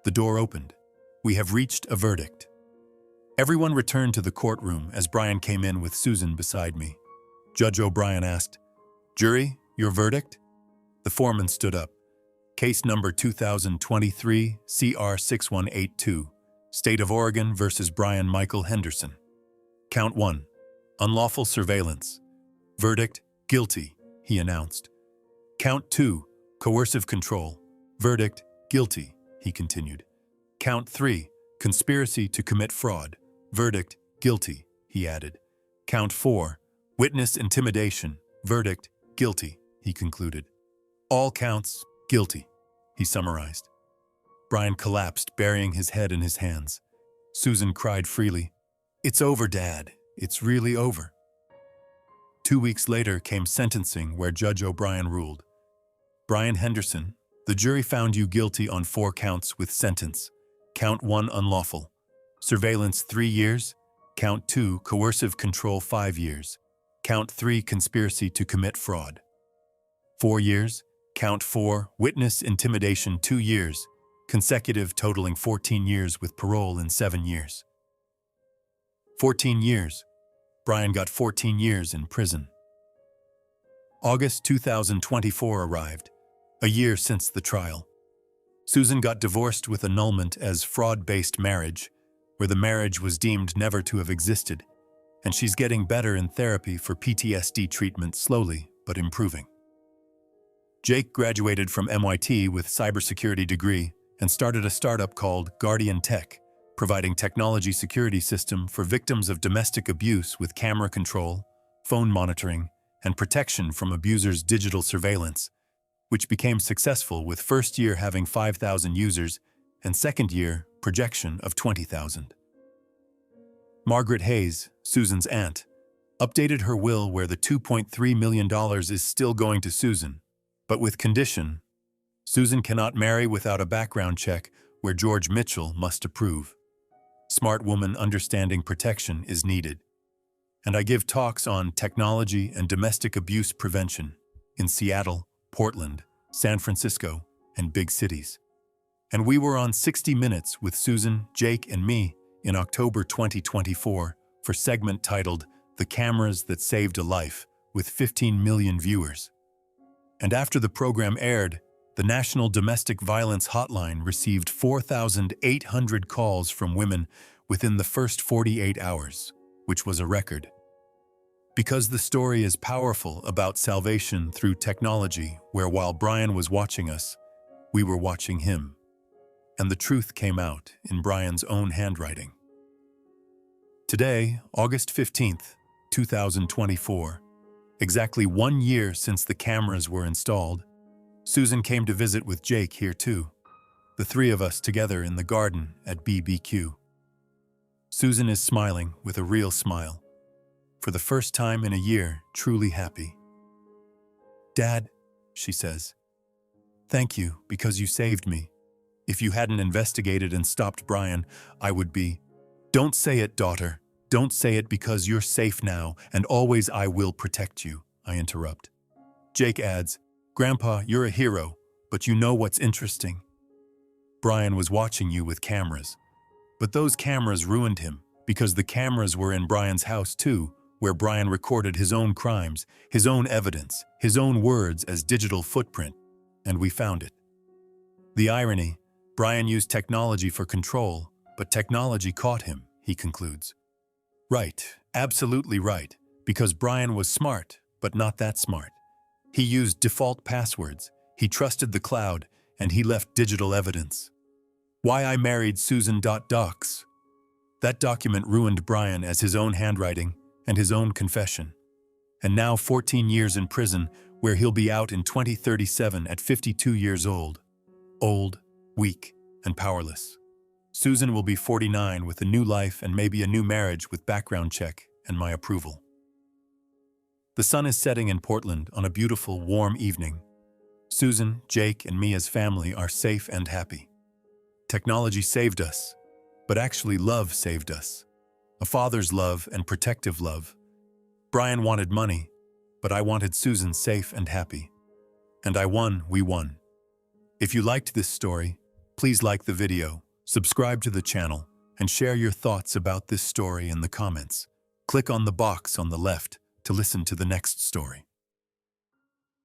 The door opened. We have reached a verdict. Everyone returned to the courtroom as Brian came in with Susan beside me. Judge O'Brien asked, "Jury, your verdict?" The foreman stood up. Case number 2023 CR 6182, State of Oregon versus Brian Michael Henderson. Count 1, unlawful surveillance. Verdict, guilty, he announced. Count 2, coercive control. Verdict, guilty, he continued. Count 3, conspiracy to commit fraud. Verdict, guilty, he added. Count 4, witness intimidation. Verdict, guilty, he concluded. All counts, guilty, he summarized. Brian collapsed, burying his head in his hands. Susan cried freely, "It's over, Dad. It's really over." 2 weeks later came sentencing where Judge O'Brien ruled. Brian Henderson, the jury found you guilty on 4 counts with sentence. Count 1, unlawful. Surveillance, 3 years. Count 2, coercive control, 5 years. Count 3, conspiracy to commit fraud, 4 years. Count 4, witness intimidation, 2 years. Consecutive, totaling 14 years with parole in 7 years. 14 years. Brian got 14 years in prison. August 2024 arrived, a year since the trial. Susan got divorced with annulment as fraud-based marriage, where the marriage was deemed never to have existed, and she's getting better in therapy for PTSD treatment, slowly but improving. Jake graduated from MIT with cybersecurity degree and started a startup called Guardian Tech, providing technology security system for victims of domestic abuse with camera control, phone monitoring, and protection from abusers' digital surveillance, which became successful with first year having 5,000 users and second year projection of 20,000. Margaret Hayes, Susan's aunt, updated her will where the $2.3 million is still going to Susan, but with condition: Susan cannot marry without a background check where George Mitchell must approve. Smart woman understanding protection is needed. And I give talks on technology and domestic abuse prevention in Seattle, Portland, San Francisco, and big cities. And we were on 60 Minutes with Susan, Jake, and me in October 2024 for segment titled "The Cameras That Saved a Life" with 15 million viewers. And after the program aired, the National Domestic Violence Hotline received 4,800 calls from women within the first 48 hours, which was a record. Because the story is powerful about salvation through technology, where while Brian was watching us, we were watching him. And the truth came out in Brian's own handwriting. Today, August 15th, 2024, exactly 1 year since the cameras were installed, Susan came to visit with Jake here too, the 3 of us together in the garden at BBQ. Susan is smiling with a real smile, for the first time in a year, truly happy. "Dad," she says, "thank you because you saved me. If you hadn't investigated and stopped Brian, I would be—" "Don't say it, daughter. Don't say it because you're safe now, and always I will protect you," I interrupt. Jake adds, "Grandpa, you're a hero, but you know what's interesting? Brian was watching you with cameras. But those cameras ruined him, because the cameras were in Brian's house too, where Brian recorded his own crimes, his own evidence, his own words as digital footprint, and we found it. The irony, Brian used technology for control, but technology caught him," he concludes. Right, absolutely right, because Brian was smart, but not that smart. He used default passwords, he trusted the cloud, and he left digital evidence. Why I married Susan.docs. That document ruined Brian as his own handwriting and his own confession. And now 14 years in prison, where he'll be out in 2037 at 52 years old. Old, weak, and powerless. Susan will be 49 with a new life and maybe a new marriage with background check and my approval. The sun is setting in Portland on a beautiful, warm evening. Susan, Jake, and me as family are safe and happy. Technology saved us, but actually love saved us. A father's love and protective love. Brian wanted money, but I wanted Susan safe and happy. And we won. If you liked this story, please like the video, subscribe to the channel, and share your thoughts about this story in the comments. Click on the box on the left to listen to the next story.